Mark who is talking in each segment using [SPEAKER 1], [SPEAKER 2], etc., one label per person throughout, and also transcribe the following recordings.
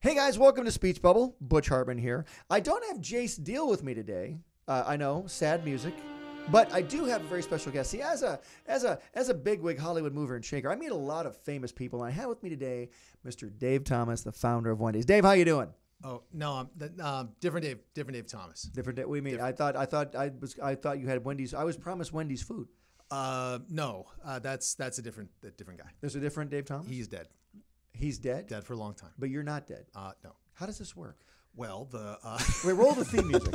[SPEAKER 1] Hey guys, welcome to Speech Bubble. Butch Hartman here. I don't have Jace Deal with me today. I know, sad music, but I do have a very special guest. See, as a bigwig Hollywood mover and shaker, I meet a lot of famous people, and I have with me today Mr. Dave Thomas, the founder of Wendy's. Dave, how you doing?
[SPEAKER 2] Oh no, different Dave Thomas.
[SPEAKER 1] Different Dave. What do you mean? I thought you had Wendy's. I was promised Wendy's food.
[SPEAKER 2] No, that's a different guy.
[SPEAKER 1] There's a different Dave Thomas.
[SPEAKER 2] He's dead.
[SPEAKER 1] He's dead.
[SPEAKER 2] Dead for a long time.
[SPEAKER 1] But you're not dead.
[SPEAKER 2] No.
[SPEAKER 1] How does this work?
[SPEAKER 2] Well,
[SPEAKER 1] Wait, roll the theme music.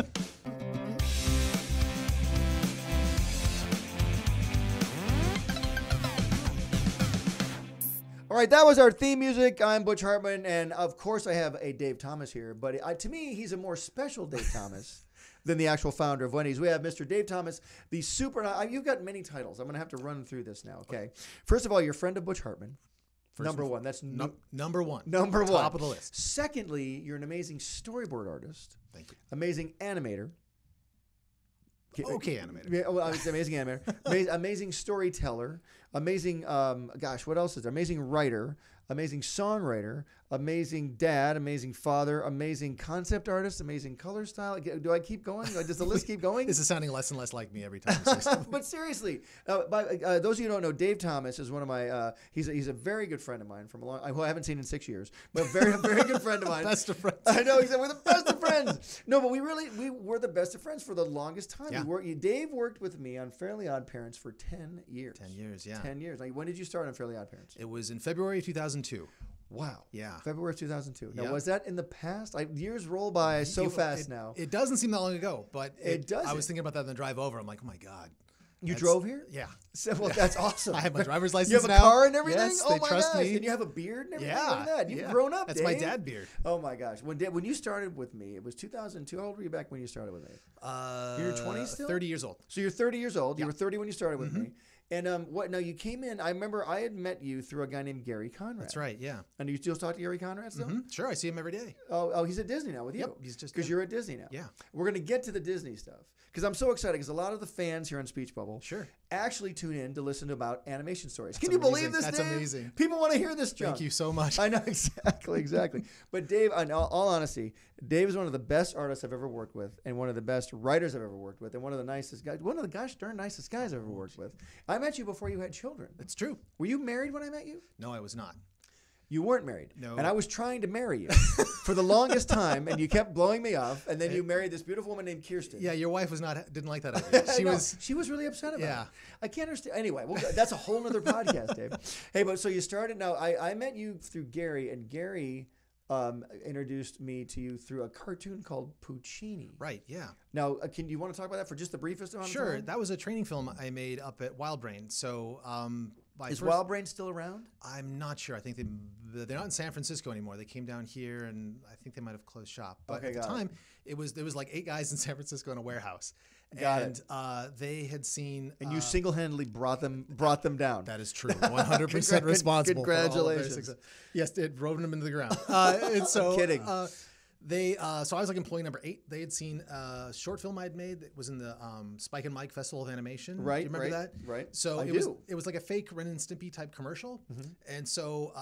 [SPEAKER 1] All right, that was our theme music. I'm Butch Hartman, and of course I have a Dave Thomas here, but to me, he's a more special Dave Thomas than the actual founder of Wendy's. We have Mr. Dave Thomas, the super... You've got many titles. I'm going to have to run through this now, okay? First of all, you're a friend of Butch Hartman. Number one. That's
[SPEAKER 2] number one.
[SPEAKER 1] Number one.
[SPEAKER 2] Top of the list.
[SPEAKER 1] Secondly, you're an amazing storyboard artist.
[SPEAKER 2] Thank you.
[SPEAKER 1] Amazing animator.
[SPEAKER 2] Okay, animator.
[SPEAKER 1] Yeah, well, I was amazing animator. Amazing storyteller. Amazing, what else is there? Amazing writer. Amazing songwriter. Amazing dad. Amazing father. Amazing concept artist. Amazing color style. Do I keep going? Does the list keep going?
[SPEAKER 2] This is sounding less and less like me every time.
[SPEAKER 1] But seriously, those of you who don't know, Dave Thomas is one of my. He's a very good friend of mine from a long. Who I haven't seen in 6 years, but a very good friend of mine.
[SPEAKER 2] Best of friends.
[SPEAKER 1] I know. He said we're the best of friends. No, but we were the best of friends for the longest time.
[SPEAKER 2] Yeah.
[SPEAKER 1] Dave worked with me on Fairly Odd Parents for 10 years.
[SPEAKER 2] 10 years, yeah.
[SPEAKER 1] 10 years. Now, when did you start on Fairly Odd Parents?
[SPEAKER 2] It was in February 2002.
[SPEAKER 1] Wow.
[SPEAKER 2] Yeah.
[SPEAKER 1] February of 2002. Now,
[SPEAKER 2] Yeah.
[SPEAKER 1] was that in the past? Years roll by so fast now.
[SPEAKER 2] It doesn't seem that long ago, but
[SPEAKER 1] it does.
[SPEAKER 2] I was thinking about that on the drive over. I'm like, oh my God.
[SPEAKER 1] You drove here?
[SPEAKER 2] Yeah.
[SPEAKER 1] Well, that's awesome.
[SPEAKER 2] I have my driver's license
[SPEAKER 1] now. You have
[SPEAKER 2] now.
[SPEAKER 1] a car and everything?
[SPEAKER 2] Yes,
[SPEAKER 1] Oh
[SPEAKER 2] they
[SPEAKER 1] my
[SPEAKER 2] trust
[SPEAKER 1] gosh.
[SPEAKER 2] me.
[SPEAKER 1] And you have a beard and everything?
[SPEAKER 2] Yeah.
[SPEAKER 1] Look at that. You've
[SPEAKER 2] Yeah.
[SPEAKER 1] grown up,
[SPEAKER 2] That's
[SPEAKER 1] Dave.
[SPEAKER 2] my dad beard.
[SPEAKER 1] Oh my gosh. When you started with me, it was 2002. How old were you back when you started with me? You're 20 still?
[SPEAKER 2] 30 years old.
[SPEAKER 1] So you're 30 years old.
[SPEAKER 2] Yeah.
[SPEAKER 1] You were 30 when you started with me. And now you came in. I remember I had met you through a guy named Gary Conrad.
[SPEAKER 2] That's right, yeah.
[SPEAKER 1] And you still talk to Gary Conrad still?
[SPEAKER 2] Sure, I see him every day.
[SPEAKER 1] Oh, he's at Disney now with you.
[SPEAKER 2] Yep, he's just
[SPEAKER 1] because you're at Disney now.
[SPEAKER 2] Yeah.
[SPEAKER 1] We're going to get to the Disney stuff because I'm so excited because a lot of the fans here on Speech Bubble actually tune in to listen to about animation stories. Can you believe this,
[SPEAKER 2] That's
[SPEAKER 1] Dave?
[SPEAKER 2] amazing.
[SPEAKER 1] People want to hear this junk.
[SPEAKER 2] Thank you so much.
[SPEAKER 1] I know, exactly. But Dave, in all honesty, Dave is one of the best artists I've ever worked with and one of the best writers I've ever worked with and one of the nicest guys, one of the gosh darn nicest guys I've ever worked with. I met you before you had children.
[SPEAKER 2] That's true.
[SPEAKER 1] Were you married when I met you?
[SPEAKER 2] No, I was not.
[SPEAKER 1] You weren't married.
[SPEAKER 2] No.
[SPEAKER 1] And I was trying to marry you for the longest time, and you kept blowing me off, and then you married this beautiful woman named Kirsten.
[SPEAKER 2] Yeah, your wife didn't like that idea.
[SPEAKER 1] She was really upset about
[SPEAKER 2] Yeah.
[SPEAKER 1] it. I can't understand. Anyway, well, that's a whole other podcast, Dave. Hey, but so you started now. I met you through Gary, and Gary introduced me to you through a cartoon called Puccini.
[SPEAKER 2] Right, yeah.
[SPEAKER 1] Now, can you want to talk about that for just the briefest amount of time?
[SPEAKER 2] Sure. That was a training film I made up at Wild Brain. So,
[SPEAKER 1] is Wild Brain still around?
[SPEAKER 2] I'm not sure. I think they're not in San Francisco anymore. They came down here, and I think they might have closed shop. But at the time, there was like 8 guys in San Francisco in a warehouse. They had seen...
[SPEAKER 1] And you single-handedly brought them down.
[SPEAKER 2] That is true. 100% responsible.
[SPEAKER 1] Congratulations.
[SPEAKER 2] Yes, it drove them into the ground. And so,
[SPEAKER 1] I'm kidding.
[SPEAKER 2] So I was like employee number 8. They had seen a short film I'd made that was in the Spike and Mike Festival of Animation.
[SPEAKER 1] Right.
[SPEAKER 2] Do you remember that?
[SPEAKER 1] Right.
[SPEAKER 2] So it was like a fake Ren and Stimpy type commercial. And so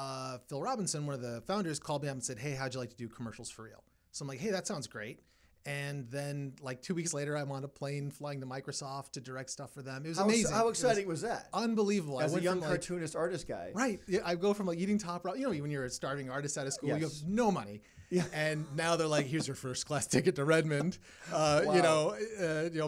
[SPEAKER 2] Phil Robinson, one of the founders, called me up and said, "Hey, how'd you like to do commercials for real?" So I'm like, "Hey, that sounds great." And then like 2 weeks later, I'm on a plane flying to Microsoft to direct stuff for them. It was amazing.
[SPEAKER 1] How exciting was that?
[SPEAKER 2] Unbelievable.
[SPEAKER 1] As a young cartoonist artist guy.
[SPEAKER 2] Right. Yeah, I go from like eating top ramen. You know, when you're a starving artist out of school, you have no money.
[SPEAKER 1] Yeah.
[SPEAKER 2] And now they're like, here's your first class ticket to Redmond. You know,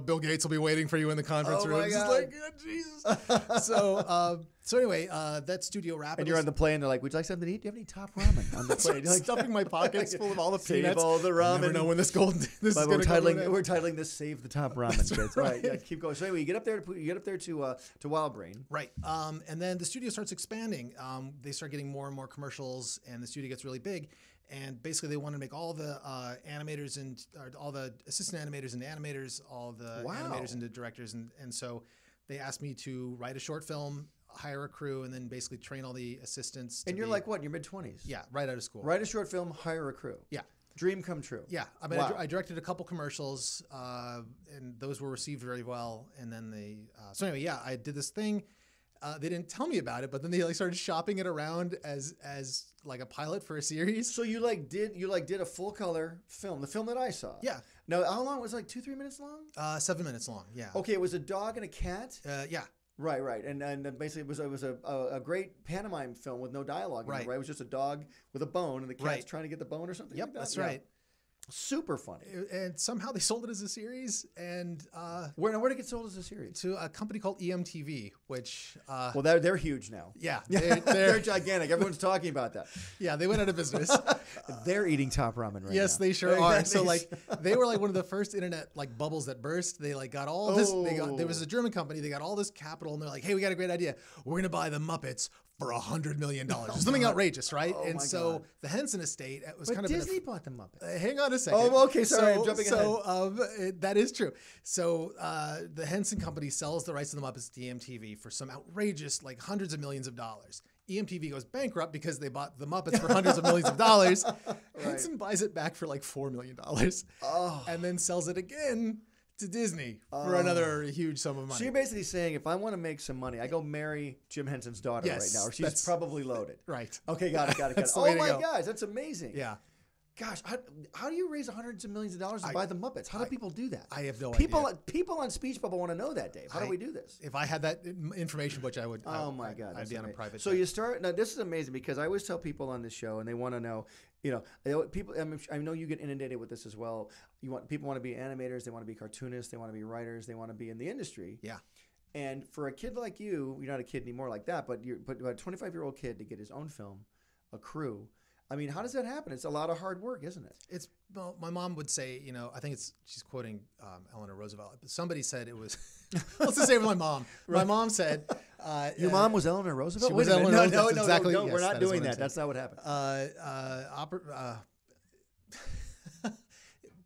[SPEAKER 2] Bill Gates will be waiting for you in the conference room.
[SPEAKER 1] My
[SPEAKER 2] it's
[SPEAKER 1] God.
[SPEAKER 2] like, oh, Jesus. So anyway, that studio wrap.
[SPEAKER 1] And you're on the plane. They're like, "Would you like something to eat? Do you have any top ramen on the plane?"
[SPEAKER 2] Like stuffing my pockets full of all the peanuts.
[SPEAKER 1] All the ramen.
[SPEAKER 2] I never know when this golden. This is
[SPEAKER 1] we're
[SPEAKER 2] titling.
[SPEAKER 1] titling this "Save the Top Ramen." Kids.
[SPEAKER 2] Right.
[SPEAKER 1] Yeah, keep going. So anyway, you get up there to Wild Brain.
[SPEAKER 2] Right. And then the studio starts expanding. They start getting more and more commercials, and the studio gets really big. And basically, they want to make all the animators and all the assistant animators into animators, all the animators into directors, and so they asked me to write a short film, hire a crew, and then basically train all the assistants.
[SPEAKER 1] And you're like what? In your mid-20s?
[SPEAKER 2] Yeah, right out of school.
[SPEAKER 1] Write a short film, hire a crew.
[SPEAKER 2] Yeah.
[SPEAKER 1] Dream come true.
[SPEAKER 2] Yeah. I mean, I directed a couple commercials, and those were received very well. And then so anyway, yeah, I did this thing. They didn't tell me about it, but then they like started shopping it around as like a pilot for a series.
[SPEAKER 1] So you did a full color film, the film that I saw.
[SPEAKER 2] Yeah.
[SPEAKER 1] Now, how long was it? Like 2-3 minutes long?
[SPEAKER 2] 7 minutes long. Yeah.
[SPEAKER 1] Okay, it was a dog and a cat.
[SPEAKER 2] Yeah.
[SPEAKER 1] Right, and basically it was a great pantomime film with no dialogue.
[SPEAKER 2] Right.
[SPEAKER 1] Right. It was just a dog with a bone, and the cat's
[SPEAKER 2] Right.
[SPEAKER 1] trying to get the bone or something.
[SPEAKER 2] Yep,
[SPEAKER 1] like that?
[SPEAKER 2] that's
[SPEAKER 1] Yeah.
[SPEAKER 2] right.
[SPEAKER 1] Super funny.
[SPEAKER 2] And somehow they sold it as a series, and
[SPEAKER 1] Where did it get sold as a series?
[SPEAKER 2] to a company called EMTV, which
[SPEAKER 1] Well, they're huge now.
[SPEAKER 2] yeah,
[SPEAKER 1] They're gigantic. Everyone's talking about that.
[SPEAKER 2] yeah, they went out of business.
[SPEAKER 1] They're eating top ramen right now.
[SPEAKER 2] Yes, they sure are. So like they were like one of the first internet like bubbles that burst. They like got all this. There was a German company. They got all this capital, and they're like, "Hey, we got a great idea. We're gonna buy the Muppets for $100 million." Something outrageous, right?
[SPEAKER 1] Oh,
[SPEAKER 2] and
[SPEAKER 1] my
[SPEAKER 2] so
[SPEAKER 1] God.
[SPEAKER 2] the Henson estate was
[SPEAKER 1] But
[SPEAKER 2] kind of
[SPEAKER 1] Disney bought the Muppets.
[SPEAKER 2] hang on a second.
[SPEAKER 1] Oh, okay. Sorry, I'm jumping
[SPEAKER 2] that is true. So the Henson Company sells the rights to the Muppets to EMTV for some outrageous, like hundreds of millions of dollars. EMTV goes bankrupt because they bought the Muppets for hundreds of millions of dollars. Henson buys it back for like $4 million, and then sells it again to Disney for another huge sum of money.
[SPEAKER 1] So you're basically saying, if I want to make some money, I go marry Jim Henson's daughter
[SPEAKER 2] Yes,
[SPEAKER 1] right now. Or she's probably loaded.
[SPEAKER 2] Right.
[SPEAKER 1] Okay, got it.
[SPEAKER 2] That's the way
[SPEAKER 1] Oh
[SPEAKER 2] to
[SPEAKER 1] my
[SPEAKER 2] go.
[SPEAKER 1] gosh, that's amazing.
[SPEAKER 2] Yeah.
[SPEAKER 1] Gosh, how do you raise hundreds of millions of dollars to buy the Muppets? How do people do that?
[SPEAKER 2] I have no
[SPEAKER 1] people,
[SPEAKER 2] idea.
[SPEAKER 1] People on Speech Bubble want to know that, Dave. How do we do this?
[SPEAKER 2] If I had that information, which I would.
[SPEAKER 1] Oh my God,
[SPEAKER 2] I'd
[SPEAKER 1] that's
[SPEAKER 2] be on a
[SPEAKER 1] amazing.
[SPEAKER 2] private.
[SPEAKER 1] So
[SPEAKER 2] jet.
[SPEAKER 1] you start now. This is amazing because I always tell people on this show, and they want to know. People. I know you get inundated with this as well. People want to be animators. They want to be cartoonists. They want to be writers. They want to be in the industry.
[SPEAKER 2] Yeah.
[SPEAKER 1] And for a kid like you're not a kid anymore like that, but a 25-year-old kid to get his own film, a crew. I mean, how does that happen? It's a lot of hard work, isn't it?
[SPEAKER 2] Well, my mom would say, I think she's quoting Eleanor Roosevelt, but somebody said it was, let's just say it was my mom. My mom said.
[SPEAKER 1] Your mom was Eleanor Roosevelt?
[SPEAKER 2] She was
[SPEAKER 1] Wait a minute.
[SPEAKER 2] Eleanor Roosevelt.
[SPEAKER 1] No,
[SPEAKER 2] Exactly.
[SPEAKER 1] no,
[SPEAKER 2] Yes,
[SPEAKER 1] we're not
[SPEAKER 2] that is
[SPEAKER 1] doing
[SPEAKER 2] what I'm
[SPEAKER 1] that. That's not what happened.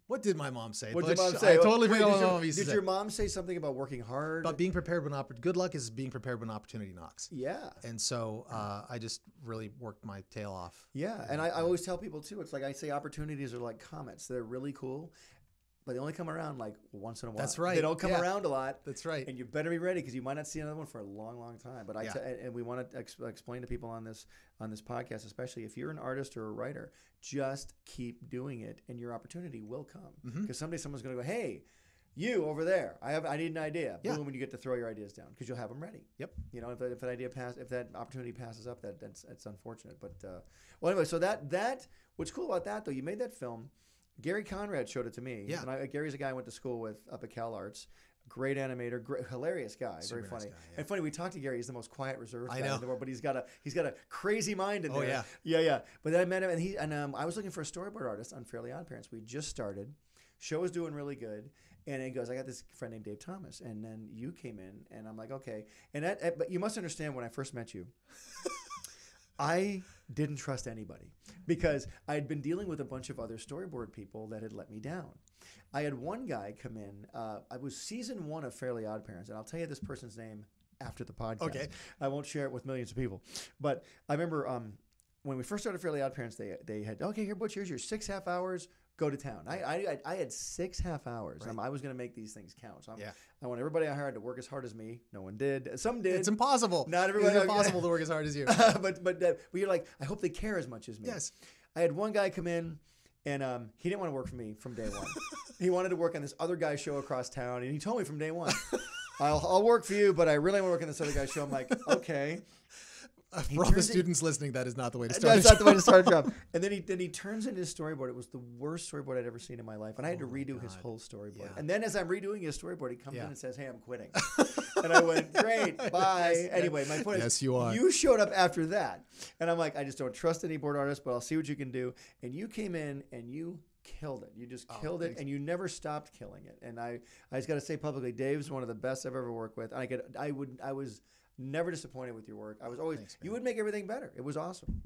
[SPEAKER 2] What did my mom say?
[SPEAKER 1] What did
[SPEAKER 2] Butch?
[SPEAKER 1] your mom say?
[SPEAKER 2] I totally
[SPEAKER 1] Wait,
[SPEAKER 2] forgot what my mom used to
[SPEAKER 1] Did
[SPEAKER 2] say.
[SPEAKER 1] your mom say something about working hard?
[SPEAKER 2] About being prepared when good luck is being prepared when opportunity knocks.
[SPEAKER 1] Yeah.
[SPEAKER 2] And so I just really worked my tail off.
[SPEAKER 1] Yeah, and I always tell people too, it's like I say opportunities are like comets. They're really cool, but they only come around like once in a while.
[SPEAKER 2] That's right.
[SPEAKER 1] They don't come
[SPEAKER 2] Yeah.
[SPEAKER 1] around a lot.
[SPEAKER 2] That's right.
[SPEAKER 1] And you better be ready because you might not see another one for a long, long time. But and we want to explain to people on this podcast, especially if you're an artist or a writer, just keep doing it, and your opportunity will come. Because someday someone's going to go, "Hey, you over there, I need an idea."
[SPEAKER 2] Yeah.
[SPEAKER 1] Boom, when you get to throw your ideas down because you'll have them ready.
[SPEAKER 2] Yep.
[SPEAKER 1] If that opportunity passes up, that's unfortunate. But well, anyway, so that what's cool about that though, you made that film. Gary Conrad showed it to me.
[SPEAKER 2] Yeah.
[SPEAKER 1] And Gary's a guy I went to school with up at Cal Arts. Great animator, hilarious guy,
[SPEAKER 2] Super
[SPEAKER 1] very funny.
[SPEAKER 2] nice guy, yeah.
[SPEAKER 1] And funny, we talked to Gary. He's the most quiet, reserved
[SPEAKER 2] I
[SPEAKER 1] guy
[SPEAKER 2] know.
[SPEAKER 1] in the world, but he's got a crazy mind in there.
[SPEAKER 2] Oh,
[SPEAKER 1] yeah, yeah. But then I met him, and I was looking for a storyboard artist on Fairly OddParents. We just started. Show was doing really good, and he goes, "I got this friend named Dave Thomas," and then you came in, and I'm like, "Okay." And but you must understand when I first met you. I didn't trust anybody because I had been dealing with a bunch of other storyboard people that had let me down. I had one guy come in. I was season 1 of Fairly OddParents, and I'll tell you this person's name after the podcast.
[SPEAKER 2] Okay.
[SPEAKER 1] I won't share it with millions of people. But I remember when we first started Fairly OddParents, they had, "Okay, here, Butch, here's your 6 half hours. Go to town." I had 6 half hours.
[SPEAKER 2] Right.
[SPEAKER 1] I was going to make these things count. So
[SPEAKER 2] Yeah.
[SPEAKER 1] I want everybody I hired to work as hard as me. No one did. Some did.
[SPEAKER 2] It's impossible.
[SPEAKER 1] Not everybody.
[SPEAKER 2] It's impossible to work as hard as you.
[SPEAKER 1] but you're like, I hope they care as much as me.
[SPEAKER 2] Yes.
[SPEAKER 1] I had one guy come in, and he didn't want to work for me from day one. He wanted to work on this other guy's show across town, and he told me from day one, I'll work for you, but I really want to work on this other guy's show. I'm like, okay.
[SPEAKER 2] For all the students listening, that is not the way to start.
[SPEAKER 1] That's not the way to start a job. And then he turns in his storyboard. It was the worst storyboard I'd ever seen in my life, and I had to redo his whole storyboard.
[SPEAKER 2] Yeah.
[SPEAKER 1] And then as I'm redoing his storyboard, he comes in
[SPEAKER 2] Yeah.
[SPEAKER 1] and says, "Hey, I'm quitting." And I went, "Great, bye."
[SPEAKER 2] Yes,
[SPEAKER 1] Anyway, my point is,
[SPEAKER 2] yes, you are.
[SPEAKER 1] You showed up after that, and I'm like, I just don't trust any board artists, but I'll see what you can do. And you came in and you killed it. You just killed it,
[SPEAKER 2] thanks.
[SPEAKER 1] and you never stopped killing it. And I just got to say publicly, Dave's one of the best I've ever worked with. And I was never disappointed with your work. I was always,
[SPEAKER 2] Thanks,
[SPEAKER 1] you
[SPEAKER 2] man.
[SPEAKER 1] would make everything better. It was awesome.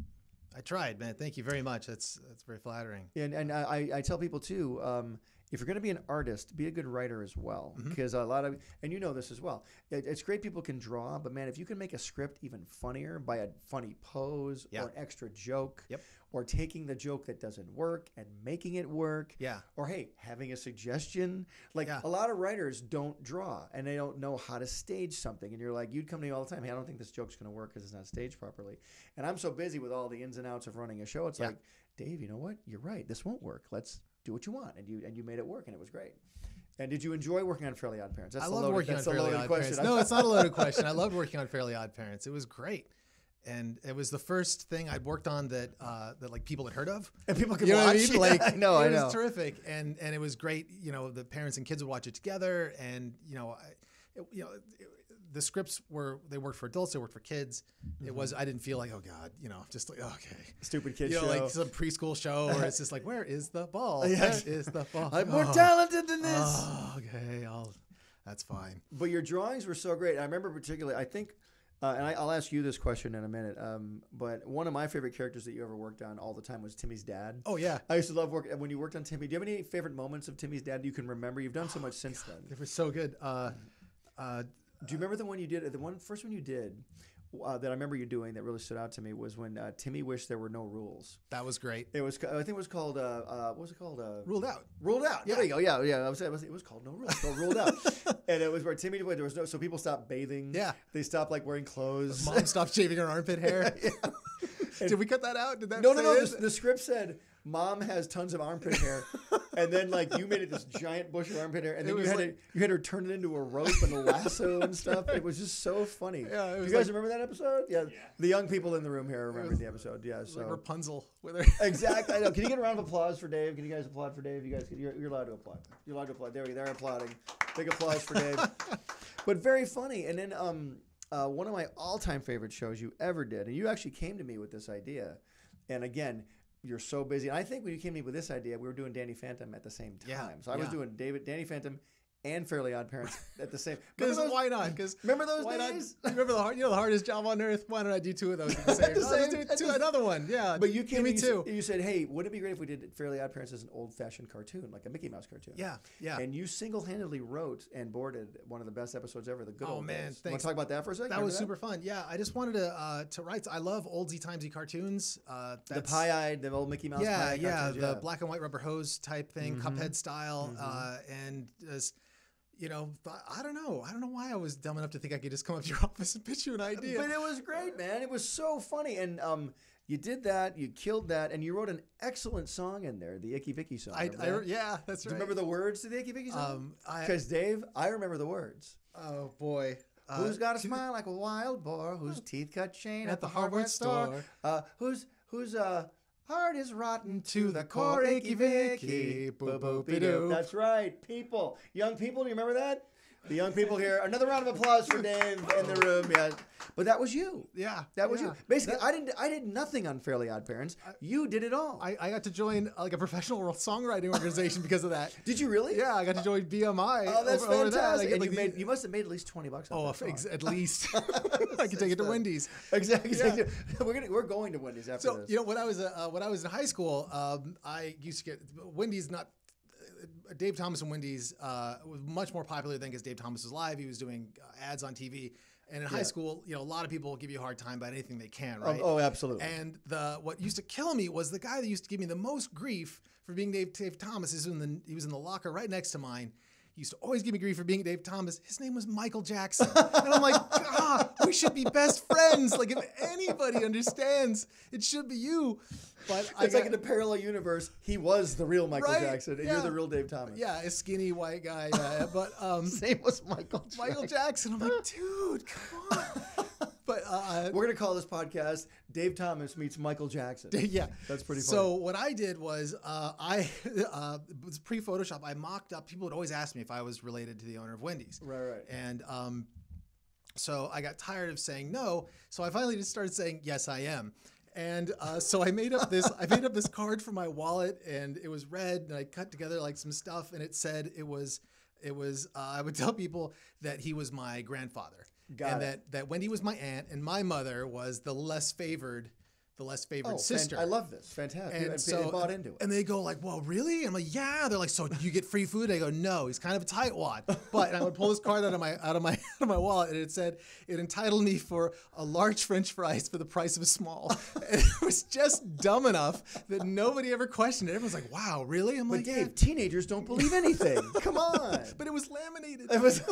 [SPEAKER 2] I tried, man. Thank you very much. That's very flattering.
[SPEAKER 1] And I tell people too, if you're going to be an artist, be a good writer as well. Because a lot of, and you know this as well, it's great people can draw, but man, if you can make a script even funnier by a funny pose or an extra joke, or taking the joke that doesn't work and making it work, or hey, having a suggestion. Like a lot of writers don't draw and they don't know how to stage something. And you're like, you'd come to me all the time, hey, I don't think this joke's going to work because it's not staged properly. And I'm so busy with all the ins and outs of running a show. It's like, Dave, you know what? You're right. This won't work. Let's do what you want. And you made it work, and it was great. And did you enjoy working on Fairly Odd Parents?
[SPEAKER 2] I love working on Fairly Odd Parents. No, it's not a loaded question. I loved working on Fairly Odd Parents. It was great. And it was the first thing I'd worked on that like people had heard of,
[SPEAKER 1] and people could
[SPEAKER 2] watch.
[SPEAKER 1] What I mean?
[SPEAKER 2] Like,
[SPEAKER 1] I know.
[SPEAKER 2] It was terrific, and it was great. You know, the parents and kids would watch it together, and the scripts they worked for adults, they worked for kids. It was, I didn't feel like, oh God, just like, okay,
[SPEAKER 1] stupid kid show,
[SPEAKER 2] like some preschool show where it's just like, where is the ball? Where is the ball?
[SPEAKER 1] I'm more talented than this.
[SPEAKER 2] Oh, okay, that's fine.
[SPEAKER 1] But your drawings were so great. I remember particularly, I think. And I'll ask you this question in a minute. But one of my favorite characters that you ever worked on all the time was Timmy's dad.
[SPEAKER 2] Oh, yeah.
[SPEAKER 1] I used to love working when you worked on Timmy. Do you have any favorite moments of Timmy's dad you can remember? You've done so much since then.
[SPEAKER 2] They were so good.
[SPEAKER 1] Do you remember the one you did? The first one you did that I remember you doing that really stood out to me was when Timmy wished there were no rules.
[SPEAKER 2] That was great.
[SPEAKER 1] It was. I think it was called. What was it called?
[SPEAKER 2] Ruled Out.
[SPEAKER 1] Ruled Out. Yeah. There you go. Yeah. It was called No Rules. It's called Ruled Out. And it was where Timmy, there was no. So people stopped bathing.
[SPEAKER 2] Yeah.
[SPEAKER 1] They stopped like wearing clothes.
[SPEAKER 2] Mom stopped shaving her armpit hair. Did we cut that out? Did that?
[SPEAKER 1] No. The script said Mom has tons of armpit hair, and then like you made it this giant bush of armpit hair, and then you had her turn it into a rope and a lasso and stuff. It was just so funny. Yeah, do you guys remember that episode? Yeah. The young people in the room here remember the episode. Yeah, so
[SPEAKER 2] like Rapunzel with her.
[SPEAKER 1] Exactly. I know. Can you get a round of applause for Dave? Can you guys applaud for Dave? You guys, you're allowed to applaud. You're allowed to applaud. There we go. They're applauding. Big applause for Dave. But very funny. And then one of my all-time favorite shows you ever did, and you actually came to me with this idea, and again. You're so busy. And I think when you came to me with this idea, we were doing Danny Phantom at the same time. Yeah, so I was doing Danny Phantom and Fairly Odd Parents at the same.
[SPEAKER 2] Because why not? Because
[SPEAKER 1] remember those days?
[SPEAKER 2] Remember the hardest job on earth? Why don't I do two of those at the same time? Let's do another one. Yeah.
[SPEAKER 1] But you came
[SPEAKER 2] me too.
[SPEAKER 1] You said, hey, wouldn't it be great if we did Fairly Odd Parents as an old-fashioned cartoon, like a Mickey Mouse cartoon?
[SPEAKER 2] Yeah.
[SPEAKER 1] And you single-handedly wrote and boarded one of the best episodes ever, the good old days.
[SPEAKER 2] Thanks.
[SPEAKER 1] Want to talk about that for a second?
[SPEAKER 2] That was super fun. Yeah, I just wanted to write. I love oldsy-timesy cartoons.
[SPEAKER 1] The pie-eyed, the old Mickey Mouse pie-eyed cartoons.
[SPEAKER 2] The black and white rubber hose type thing, Cuphead style, and just, I don't know why I was dumb enough to think I could just come up to your office and pitch you an idea.
[SPEAKER 1] But it was great, man. It was so funny, and you did that, you killed that, and you wrote an excellent song in there, the Icky Vicky song.
[SPEAKER 2] Yeah, that's right.
[SPEAKER 1] Do you remember the words to the Icky Vicky song? Because Dave, I remember the words.
[SPEAKER 2] Oh boy.
[SPEAKER 1] Who's got a smile like a wild boar? Whose teeth cut chain at the hardware store? Whose heart is rotten to the core, Icky Vicky. Boop-boop-de-doo. That's right, people. Young people, do you remember that? The young people here. Another round of applause for Dave in the room. Yeah, but that was you.
[SPEAKER 2] Yeah,
[SPEAKER 1] that was you. Basically, I did nothing on Fairly Odd Parents. You did it all.
[SPEAKER 2] I got to join like a professional songwriting organization because of that.
[SPEAKER 1] Did you really?
[SPEAKER 2] Yeah, I got to join BMI.
[SPEAKER 1] Oh, that's fantastic. And you must have made at least $20.
[SPEAKER 2] At least. I could take it to Wendy's.
[SPEAKER 1] Exactly. Yeah. We're going to Wendy's after this.
[SPEAKER 2] So when I was in high school, I used to get Wendy's not. Dave Thomas and Wendy's was much more popular then because Dave Thomas was live. He was doing ads on TV. And in high school, a lot of people give you a hard time about anything they can, right?
[SPEAKER 1] Oh, absolutely.
[SPEAKER 2] And what used to kill me was the guy that used to give me the most grief for being Dave Thomas. He was in the locker right next to mine. He used to always give me grief for being Dave Thomas. His name was Michael Jackson. And I'm like, God, we should be best friends. Like, if anybody understands, it should be you. But
[SPEAKER 1] it's like in a parallel universe, he was the real Michael Jackson, and you're the real Dave Thomas.
[SPEAKER 2] Yeah, a skinny white guy. But
[SPEAKER 1] his name was Michael
[SPEAKER 2] Jackson. I'm like, dude, come on. But
[SPEAKER 1] we're gonna call this podcast Dave Thomas meets Michael Jackson.
[SPEAKER 2] Yeah,
[SPEAKER 1] that's pretty funny.
[SPEAKER 2] So what I did was it was pre-Photoshop. I mocked up. People would always ask me if I was related to the owner of Wendy's.
[SPEAKER 1] Right.
[SPEAKER 2] And so I got tired of saying no. So I finally just started saying yes, I am. And so I made up this card for my wallet, and it was red, and I cut together like some stuff, and it said it was I would tell people that he was my grandfather. That Wendy was my aunt, and my mother was the less favored the less favored sister.
[SPEAKER 1] I love this. Fantastic.
[SPEAKER 2] And so
[SPEAKER 1] they bought into it.
[SPEAKER 2] And they go like, "Well, really?" I'm like, "Yeah." They're like, "So you get free food?" I go, "No." He's kind of a tightwad. But and I would pull this card out of my wallet, and it said it entitled me for a large French fries for the price of a small. And it was just dumb enough that nobody ever questioned it. Everyone's like, "Wow, really?" I'm like,
[SPEAKER 1] Dave,
[SPEAKER 2] "Yeah."
[SPEAKER 1] teenagers don't believe anything. Come on.
[SPEAKER 2] But it was laminated.
[SPEAKER 1] It was.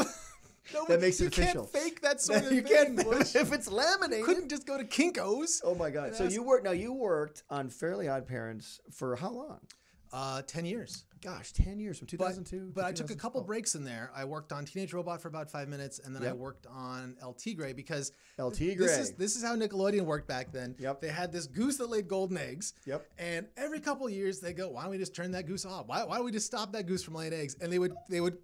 [SPEAKER 1] That makes it
[SPEAKER 2] you
[SPEAKER 1] official.
[SPEAKER 2] You can't fake that sort of thing.
[SPEAKER 1] You can't if it's laminated.
[SPEAKER 2] You couldn't just go to Kinko's.
[SPEAKER 1] Oh my God! So you worked on Fairly Odd Parents for how long?
[SPEAKER 2] 10 years.
[SPEAKER 1] Gosh, 10 years from 2002.
[SPEAKER 2] But I took a couple breaks in there. I worked on Teenage Robot for about 5 minutes, and then I worked on El Tigre because this is how Nickelodeon worked back then.
[SPEAKER 1] Yep.
[SPEAKER 2] They had this goose that laid golden eggs.
[SPEAKER 1] Yep.
[SPEAKER 2] And every couple of years they go, "Why don't we just turn that goose off? Why don't we just stop that goose from laying eggs?" And they would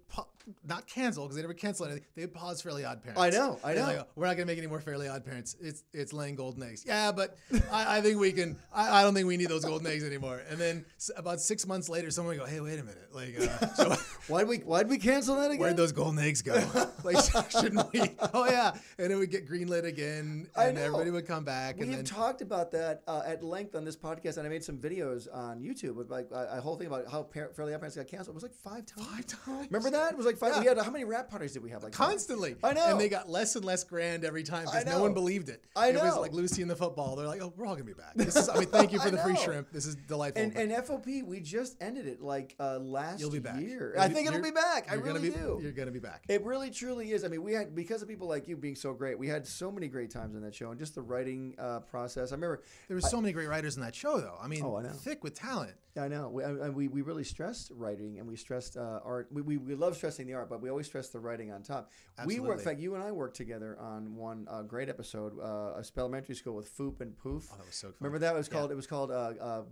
[SPEAKER 2] not cancel because they never cancel anything. They would pause Fairly Odd Parents.
[SPEAKER 1] I know.
[SPEAKER 2] Like, "We're not gonna make any more Fairly Odd Parents. It's laying golden eggs." Yeah, but I think we can. I don't think we need those golden eggs anymore. And then about 6 months later, someone would go, "Hey, wait a minute, like." So
[SPEAKER 1] why'd we cancel that again?
[SPEAKER 2] Where'd those golden eggs go? Like, shouldn't we? Oh yeah, and it would get greenlit again, and everybody would come back.
[SPEAKER 1] We have talked about that at length on this podcast, and I made some videos on YouTube with like a whole thing about how Fairly Odd Parents got canceled. It was like 5 times. 5 times. Remember that? It was like 5. Yeah. We had how many rap parties did we have? Like
[SPEAKER 2] constantly.
[SPEAKER 1] 5? I know.
[SPEAKER 2] And they got less and less grand every time because no one believed it.
[SPEAKER 1] I know.
[SPEAKER 2] It was like Lucy and the football. They're like, "Oh, we're all gonna be back." Thank you for the free shrimp. This is delightful.
[SPEAKER 1] And FOP, we just ended it like last
[SPEAKER 2] You'll be back.
[SPEAKER 1] year. I think it'll be back. I really do.
[SPEAKER 2] You're gonna be back.
[SPEAKER 1] It really truly is. I mean, we had, because of people like you being so great, we had so many great times in that show, and just the writing process. I remember
[SPEAKER 2] there were so many great writers in that show, though. I mean,
[SPEAKER 1] I know.
[SPEAKER 2] Thick with talent.
[SPEAKER 1] I know. We really stressed writing, and we stressed art. We love stressing the art, but we always stressed the writing on top.
[SPEAKER 2] Absolutely.
[SPEAKER 1] In fact, you and I worked together on one great episode, a elementary school with Foop and Poof.
[SPEAKER 2] Oh, that was so fun.
[SPEAKER 1] Remember that? It was called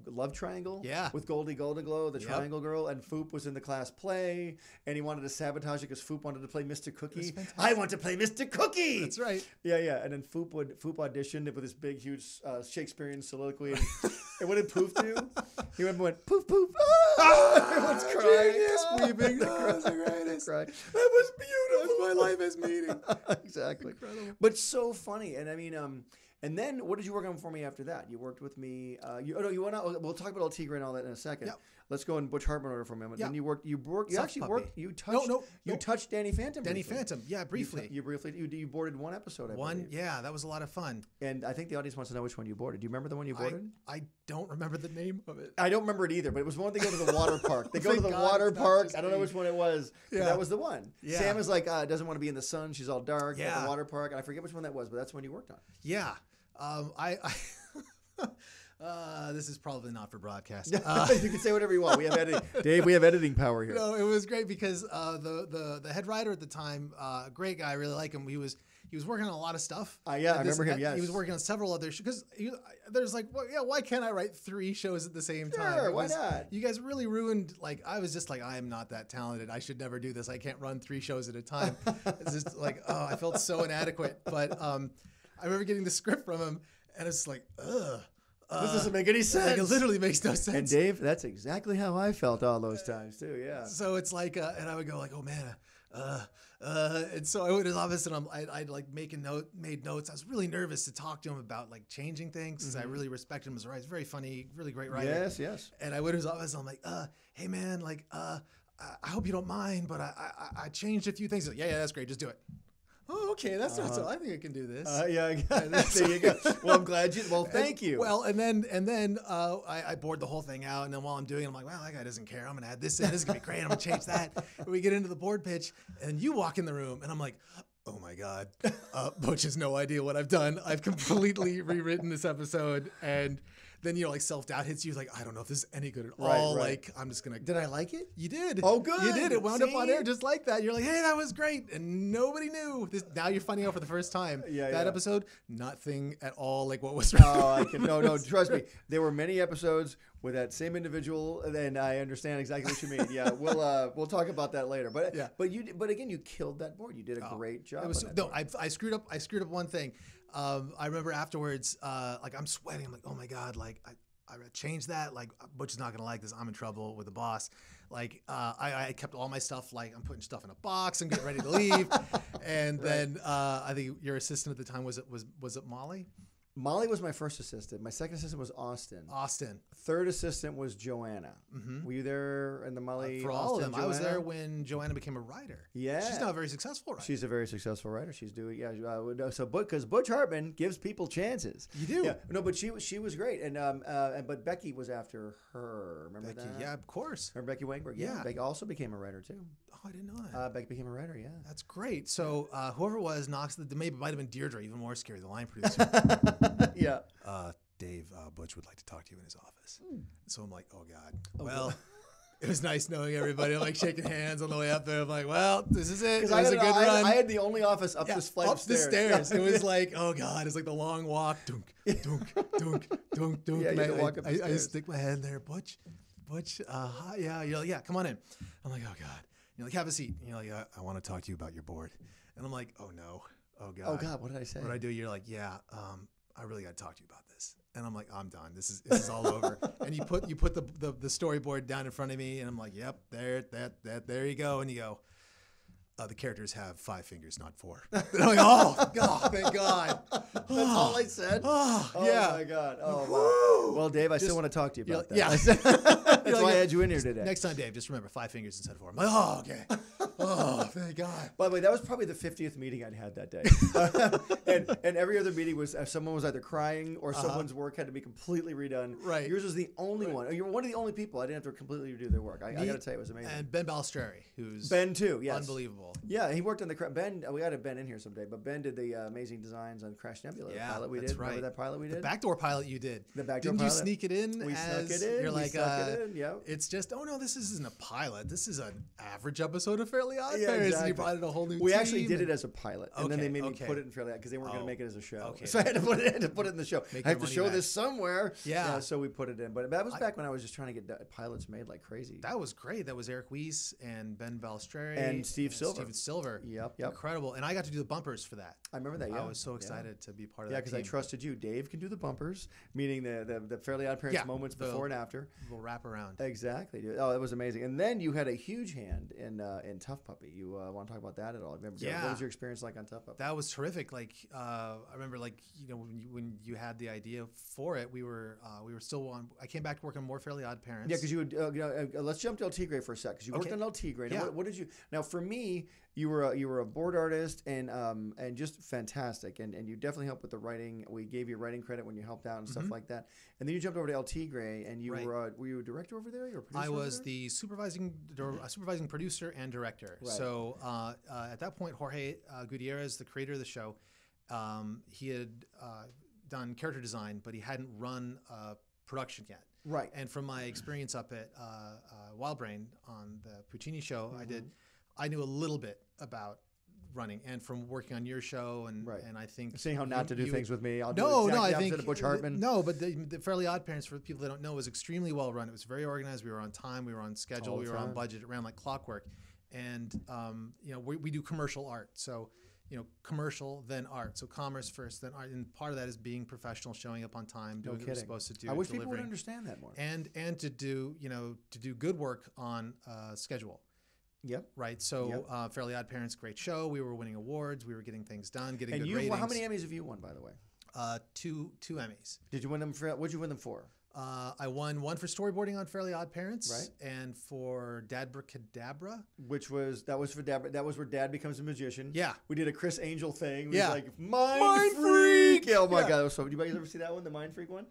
[SPEAKER 1] Love Triangle.
[SPEAKER 2] Yeah.
[SPEAKER 1] With Goldie Glow, the Triangle Girl, and Foop was in the class play, and he wanted to sabotage it because Foop wanted to play Mr. Cookie. I want to play Mr. Cookie.
[SPEAKER 2] That's right.
[SPEAKER 1] Yeah. And then Foop auditioned with this big, huge Shakespearean soliloquy. And what did Poof do? He went poof poof. Everyone's crying.
[SPEAKER 2] Genius, weeping. That's the greatest.
[SPEAKER 1] That was beautiful.
[SPEAKER 2] My life is meeting.
[SPEAKER 1] Exactly.
[SPEAKER 2] Incredible.
[SPEAKER 1] But so funny. And I mean, and then what did you work on for me after that? You worked with me. You went out. We'll talk about El Tigre and all that in a second. Yep. Let's go in Butch Hartman order for a moment.
[SPEAKER 2] Yep.
[SPEAKER 1] Then you touched Danny Phantom.
[SPEAKER 2] Danny Phantom. Yeah, briefly.
[SPEAKER 1] You boarded one episode. I believe.
[SPEAKER 2] Yeah, that was a lot of fun.
[SPEAKER 1] And I think the audience wants to know which one you boarded. Do you remember the one you boarded?
[SPEAKER 2] I don't remember the name of it.
[SPEAKER 1] I don't remember it either, but it was one they go to the water park. They go to the water park. I don't know which one it was. Yeah. But that was the one. Yeah. Sam is like, doesn't want to be in the sun. She's all dark at the water park. And I forget which one that was, but that's when you worked on.
[SPEAKER 2] Yeah. This is probably not for broadcast.
[SPEAKER 1] You can say whatever you want. We have editing. Dave, we have editing power here.
[SPEAKER 2] No, it was great because the head writer at the time, great guy, I really like him. He was working on a lot of stuff.
[SPEAKER 1] I remember him. Yes,
[SPEAKER 2] he was working on several other shows because there's like, why can't I write 3 shows at the same time?
[SPEAKER 1] Sure, why not?
[SPEAKER 2] You guys really ruined. Like, I was just like, I am not that talented. I should never do this. I can't run 3 shows at a time. It's just like, I felt so inadequate. But I remember getting the script from him, and it's like, ugh.
[SPEAKER 1] This doesn't make any sense.
[SPEAKER 2] Like, it literally makes no sense.
[SPEAKER 1] And Dave, that's exactly how I felt all those times too. Yeah.
[SPEAKER 2] So it's like, and I would go like, oh man, and so I went to his office and I'd like made notes. I was really nervous to talk to him about like changing things because I really respected him as a writer. He's very funny, really great writer.
[SPEAKER 1] Yes.
[SPEAKER 2] And I went to his office and I'm like, hey man, like, I hope you don't mind, but I changed a few things. He's like, yeah, that's great. Just do it. Oh, okay. That's not so. I think I can do this.
[SPEAKER 1] There you go. Well, I'm glad you. Well, thank you.
[SPEAKER 2] Well, and then I bored the whole thing out, and then while I'm doing it, I'm like, wow, that guy doesn't care. I'm gonna add this in. This is gonna be great. I'm gonna change that. And we get into the board pitch, and you walk in the room, and I'm like, oh my god, Butch has no idea what I've done. I've completely rewritten this episode, and then like self-doubt hits you, like, I don't know if this is any good at all. Right. Like, I'm just gonna.
[SPEAKER 1] Did I like it?
[SPEAKER 2] You did.
[SPEAKER 1] Oh, good.
[SPEAKER 2] You did. It wound up on air just like that. You're like, hey, that was great, and nobody knew. Now you're finding out for the first time. That episode, nothing at all like what was.
[SPEAKER 1] No. Trust me. There were many episodes with that same individual, and I understand exactly what you mean. Yeah, we'll talk about that later. But but again, you killed that board. You did a great job.
[SPEAKER 2] I screwed up. I screwed up one thing. I remember afterwards, like, I'm sweating. I'm like, oh my god, like I changed that. Like, Butch is not gonna like this. I'm in trouble with the boss. Like, I kept all my stuff. Like, I'm putting stuff in a box. I'm getting ready to leave. And then I think your assistant at the time was it Molly?
[SPEAKER 1] Molly was my first assistant. My second assistant was Austin. Third assistant was Joanna. Were you there in the Molly?
[SPEAKER 2] For all of them. Joanna? I was there when Joanna became a writer.
[SPEAKER 1] Yeah.
[SPEAKER 2] She's now a very successful writer.
[SPEAKER 1] She's a very successful writer. She's doing, because Butch Hartman gives people chances.
[SPEAKER 2] You do.
[SPEAKER 1] Yeah. No, but she was great. But Becky was after her. Remember
[SPEAKER 2] Becky,
[SPEAKER 1] that?
[SPEAKER 2] yeah, of course.
[SPEAKER 1] Remember Becky Wangberg? Yeah. Becky also became a writer too.
[SPEAKER 2] Oh, I didn't know that.
[SPEAKER 1] Becky became a writer, yeah.
[SPEAKER 2] That's great. So whoever it was knocks maybe it might have been Deirdre, even more scary, the line producer.
[SPEAKER 1] Yeah.
[SPEAKER 2] Dave, Butch would like to talk to you in his office. So I'm like, oh God. Well, it was nice knowing everybody. I'm like shaking hands on the way up there. I'm like, well, this is it. It was a good run.
[SPEAKER 1] I had the only office up this flight of stairs.
[SPEAKER 2] Up the stairs. It was like, oh God, it's like the long walk. Dunk, dunk, dunk, dunk, dunk.
[SPEAKER 1] Yeah, you had to walk up the stairs.
[SPEAKER 2] I stick my head in there. Butch, hi, yeah. You're like, yeah, come on in. I'm like, oh God. You're like, have a seat. And you're like, I want to talk to you about your board. And I'm like, oh no. Oh God.
[SPEAKER 1] Oh God, what did I say?
[SPEAKER 2] What did I do? You're like, yeah, I really got to talk to you about this. And I'm like, I'm done. This is all over. And you put the storyboard down in front of me, and I'm like, yep, there you go. And you go, the characters have 5 fingers, not 4. And I'm like, oh God, thank God.
[SPEAKER 1] That's all I said.
[SPEAKER 2] Oh
[SPEAKER 1] yeah. My God. Oh wow. Well, Dave, I still want to talk to you about that.
[SPEAKER 2] Yeah.
[SPEAKER 1] That's why I had you in here today.
[SPEAKER 2] Next time, Dave, just remember 5 fingers instead of 4. I'm like, oh, okay. Oh, thank God.
[SPEAKER 1] By the way, that was probably the 50th meeting I'd had that day. and every other meeting was someone was either crying or someone's work had to be completely redone.
[SPEAKER 2] Right.
[SPEAKER 1] Yours was the only one. You're one of the only people I didn't have to completely redo their work. I got to tell you, it was amazing.
[SPEAKER 2] And Ben Balistreri, who's
[SPEAKER 1] Ben too, yes.
[SPEAKER 2] Unbelievable.
[SPEAKER 1] Yeah, he worked on the Ben. We got to Ben in here someday, but Ben did the amazing designs on Crash Nebula.
[SPEAKER 2] Yeah,
[SPEAKER 1] pilot we
[SPEAKER 2] that's
[SPEAKER 1] did.
[SPEAKER 2] right.
[SPEAKER 1] Remember that pilot we did?
[SPEAKER 2] The backdoor pilot you did.
[SPEAKER 1] The backdoor
[SPEAKER 2] Didn't
[SPEAKER 1] pilot.
[SPEAKER 2] you sneak it in?
[SPEAKER 1] We snuck it in.
[SPEAKER 2] You're like,
[SPEAKER 1] yeah.
[SPEAKER 2] It's just, oh no, this isn't a pilot. This is an average episode of Fairly OddParents.
[SPEAKER 1] Yeah, exactly.
[SPEAKER 2] And you brought in a whole new
[SPEAKER 1] We
[SPEAKER 2] team.
[SPEAKER 1] actually did it as a pilot, and then they made me put it in Fairly because they weren't going to make it as a show. Okay. So I had to put it in the show. I have to show this somewhere.
[SPEAKER 2] Yeah.
[SPEAKER 1] So we put it in. But that was back when I was just trying to get pilots made like crazy.
[SPEAKER 2] That was great. That was Eric Weiss and Ben Balistreri.
[SPEAKER 1] And Steve Silver.
[SPEAKER 2] Steven Silver.
[SPEAKER 1] Yep.
[SPEAKER 2] Incredible. And I got to do the bumpers for that.
[SPEAKER 1] I remember that, yeah.
[SPEAKER 2] I was so excited to be part of that.
[SPEAKER 1] Yeah, because I trusted you. Dave can do the bumpers, meaning the Fairly OddParents moments before and after.
[SPEAKER 2] We'll wrap around.
[SPEAKER 1] Exactly. Oh, that was amazing. And then you had a huge hand in Tough Puppy. You want to talk about that at all? Remember, what was your experience like on Tough Puppy?
[SPEAKER 2] That was terrific. Like I remember, when you had the idea for it, we were still on. I came back to work on more Fairly OddParents.
[SPEAKER 1] Yeah, because you would. Let's jump to El Tigre for a sec. Because you worked on El Tigre. Now, what did you? Now, for me, you were a board artist and just fantastic, and you definitely helped with the writing. We gave you writing credit when you helped out and stuff like that. And then you jumped over to El Tigre, and you were you a director over there? You were a producer
[SPEAKER 2] I was the supervising producer and director.
[SPEAKER 1] Right.
[SPEAKER 2] So at that point, Jorge Gutierrez, the creator of the show, he had done character design, but he hadn't run production yet.
[SPEAKER 1] Right.
[SPEAKER 2] And from my experience up at Wild Brain on the Puccini show, I knew a little bit about running, and from working on your show, and I think
[SPEAKER 1] seeing how not to do things with me.
[SPEAKER 2] I think
[SPEAKER 1] Butch Hartman.
[SPEAKER 2] No, but the Fairly OddParents, for people that don't know, was extremely well run. It was very organized. We were on time. We were on schedule. We were on budget. It ran like clockwork, and we do commercial art. So commercial, then art. So commerce first, then art. And part of that is being professional, showing up on time, doing what we're supposed to do.
[SPEAKER 1] I wish people would understand that more.
[SPEAKER 2] And to do good work on schedule.
[SPEAKER 1] Yep.
[SPEAKER 2] Right. So Fairly OddParents, great show. We were winning awards. We were getting things done, getting good ratings.
[SPEAKER 1] How many Emmys have you won, by the way?
[SPEAKER 2] Two Emmys.
[SPEAKER 1] Did you win them for? What'd you win them for?
[SPEAKER 2] I won one for storyboarding on Fairly OddParents,
[SPEAKER 1] right?
[SPEAKER 2] And for Dadbracadabra,
[SPEAKER 1] that was for Dad. That was where Dad becomes a magician.
[SPEAKER 2] Yeah.
[SPEAKER 1] We did a Chris Angel thing.
[SPEAKER 2] Yeah.
[SPEAKER 1] Like Mind Freak. Oh my God. So, did you guys ever see that one, the Mind Freak one?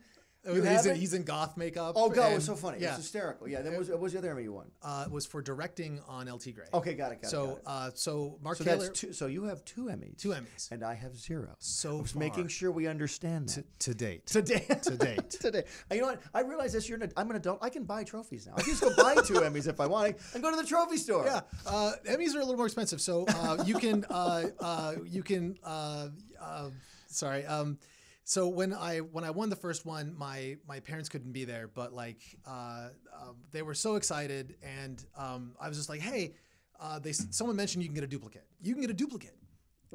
[SPEAKER 2] He's in goth makeup.
[SPEAKER 1] Oh God, it was so funny.
[SPEAKER 2] Yeah.
[SPEAKER 1] It was hysterical. Yeah. Then what was the other Emmy you won?
[SPEAKER 2] It was for directing on El Tigre.
[SPEAKER 1] Okay, got it.
[SPEAKER 2] So Mark Taylor.
[SPEAKER 1] That's two, so you have 2 Emmys.
[SPEAKER 2] 2 Emmys.
[SPEAKER 1] And I have 0.
[SPEAKER 2] So
[SPEAKER 1] I was making sure we understand that.
[SPEAKER 2] To date.
[SPEAKER 1] Today. You know what? I realize this. I'm an adult. I can buy trophies now. I can just go buy 2 Emmys if I want and go to the trophy store.
[SPEAKER 2] Yeah. Emmys are a little more expensive, so you can. So when I won the first one, my parents couldn't be there, but they were so excited, and I was just like, hey, someone mentioned you can get a duplicate. You can get a duplicate.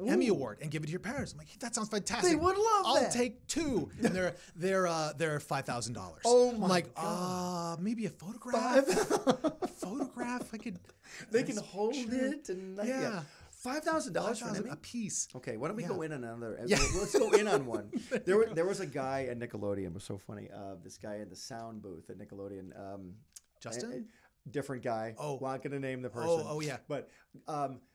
[SPEAKER 2] Ooh. Emmy award and give it to your parents. I'm like, that sounds fantastic.
[SPEAKER 1] They would love that.
[SPEAKER 2] I'll take 2. And they're $5,000.
[SPEAKER 1] Oh my
[SPEAKER 2] I'm like,
[SPEAKER 1] God.
[SPEAKER 2] Maybe a photograph. A photograph.
[SPEAKER 1] They can hold it and $5,000 for an Emmy?
[SPEAKER 2] a piece.
[SPEAKER 1] Okay, why don't we go in on another?
[SPEAKER 2] Yeah.
[SPEAKER 1] Let's go in on one. There was a guy at Nickelodeon. It was so funny. This guy in the sound booth at Nickelodeon.
[SPEAKER 2] Justin?
[SPEAKER 1] Different guy.
[SPEAKER 2] Oh.
[SPEAKER 1] Not going to name the person.
[SPEAKER 2] Oh, yeah.
[SPEAKER 1] But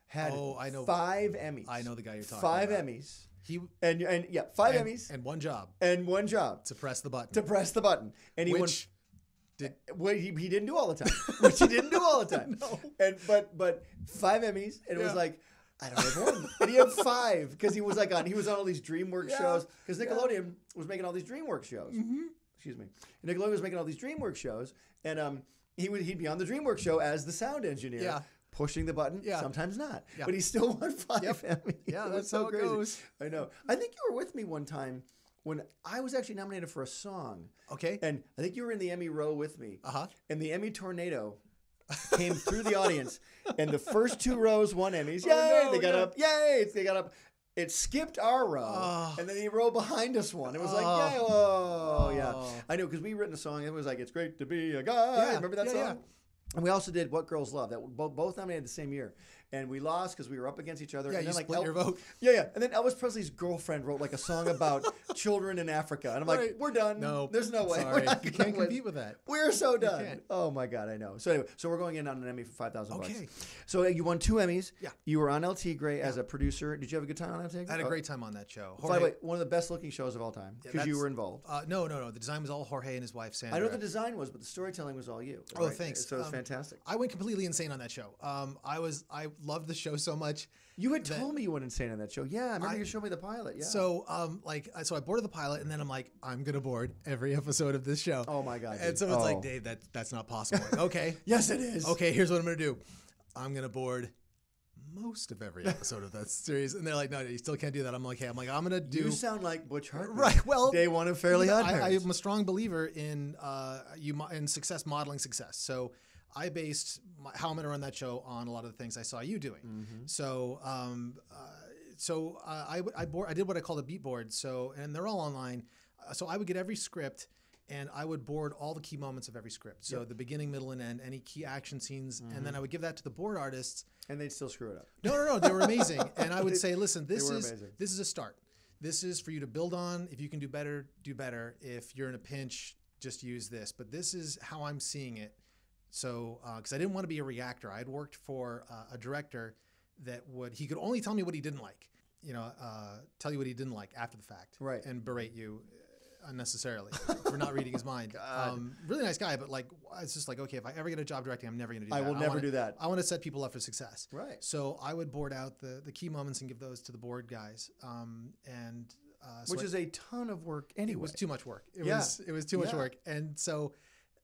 [SPEAKER 1] had
[SPEAKER 2] I know.
[SPEAKER 1] 5 Emmys.
[SPEAKER 2] I know the guy you're talking
[SPEAKER 1] 5
[SPEAKER 2] about.
[SPEAKER 1] Emmys.
[SPEAKER 2] He
[SPEAKER 1] 5 Emmys.
[SPEAKER 2] and one job.
[SPEAKER 1] And one job.
[SPEAKER 2] To press the button.
[SPEAKER 1] To press the button. And he
[SPEAKER 2] Which
[SPEAKER 1] he didn't do all the time. Which he didn't do all the time.
[SPEAKER 2] No.
[SPEAKER 1] And but 5 Emmys, and it was like, I don't have one. And he had 5 because he was he was on all these DreamWorks shows because Nickelodeon was making all these DreamWorks shows. Excuse me. And Nickelodeon was making all these DreamWorks shows, and he'd be on the DreamWorks show as the sound engineer.
[SPEAKER 2] Yeah.
[SPEAKER 1] Pushing the button, sometimes not, but he still won 5 Emmys.
[SPEAKER 2] Yeah, that's
[SPEAKER 1] so
[SPEAKER 2] how it
[SPEAKER 1] crazy.
[SPEAKER 2] goes.
[SPEAKER 1] I know. I think you were with me one time when I was actually nominated for a song.
[SPEAKER 2] Okay.
[SPEAKER 1] And I think you were in the Emmy row with me. And the Emmy tornado came through the audience, and the first 2 rows won Emmys. Yay! They got up. Yay! They got up. It skipped our row, and then the row behind us won. It was like, yay! Oh, yeah. I know, because we written a song. It was like, it's great to be a guy. Remember that song? Yeah. And we also did What Girls Love. That both nominated the same year. And we lost because we were up against each other.
[SPEAKER 2] Yeah,
[SPEAKER 1] and
[SPEAKER 2] you
[SPEAKER 1] then,
[SPEAKER 2] split your vote.
[SPEAKER 1] Yeah. And then Elvis Presley's girlfriend wrote a song about children in Africa. And I'm like, we're done.
[SPEAKER 2] No.
[SPEAKER 1] There's no way.
[SPEAKER 2] Sorry. You can't compete with that.
[SPEAKER 1] We're so done. Oh, my God, I know. So anyway, we're going in on an Emmy for $5,000.
[SPEAKER 2] Okay.
[SPEAKER 1] So you won 2 Emmys.
[SPEAKER 2] Yeah.
[SPEAKER 1] You were on El Tigre as a producer. Did you have a good time on El Tigre?
[SPEAKER 2] I had a great time on that show.
[SPEAKER 1] By the way, one of the best looking shows of all time because you were involved.
[SPEAKER 2] No. The design was all Jorge and his wife, Sandra.
[SPEAKER 1] I know the design was, but the storytelling was all you.
[SPEAKER 2] Oh, thanks.
[SPEAKER 1] So it was fantastic.
[SPEAKER 2] I went completely insane on that show. I loved the show so much.
[SPEAKER 1] You had told me you went insane on that show. Yeah, I remember you showed me the pilot. Yeah.
[SPEAKER 2] So, so I boarded the pilot, and then I'm like, I'm gonna board every episode of this show.
[SPEAKER 1] Oh my God!
[SPEAKER 2] And someone's like, Dave, that's not possible. Like, okay.
[SPEAKER 1] Yes, it is.
[SPEAKER 2] Okay, here's what I'm gonna do. I'm gonna board most of every episode of that series, and they're like, no, you still can't do that. I'm like, I'm gonna do.
[SPEAKER 1] You sound like Butch Hartman.
[SPEAKER 2] Right. Well,
[SPEAKER 1] day one of Fairly Odd Parents.
[SPEAKER 2] I'm a strong believer in success, modeling success. So I based how I'm going to run that show on a lot of the things I saw you doing. So, I did what I called a beat board. So, and they're all online. So I would get every script, and I would board all the key moments of every script. So the beginning, middle, and end, any key action scenes, and then I would give that to the board artists.
[SPEAKER 1] And they'd still screw it up.
[SPEAKER 2] No, they were amazing. And I would say, listen, this is a start. This is for you to build on. If you can do better, do better. If you're in a pinch, just use this. But this is how I'm seeing it. So, because I didn't want to be a reactor, I'd worked for a director he could only tell me what he didn't like, tell you what he didn't like after the fact,
[SPEAKER 1] right,
[SPEAKER 2] and berate you unnecessarily for not reading his mind. Really nice guy, but it's just like, okay, if I ever get a job directing, I'm never going to do that.
[SPEAKER 1] I will never do that.
[SPEAKER 2] I want to set people up for success.
[SPEAKER 1] Right.
[SPEAKER 2] So I would board out the key moments and give those to the board guys,
[SPEAKER 1] which is a ton of work anyway.
[SPEAKER 2] It was too much work. It was too much work, and so.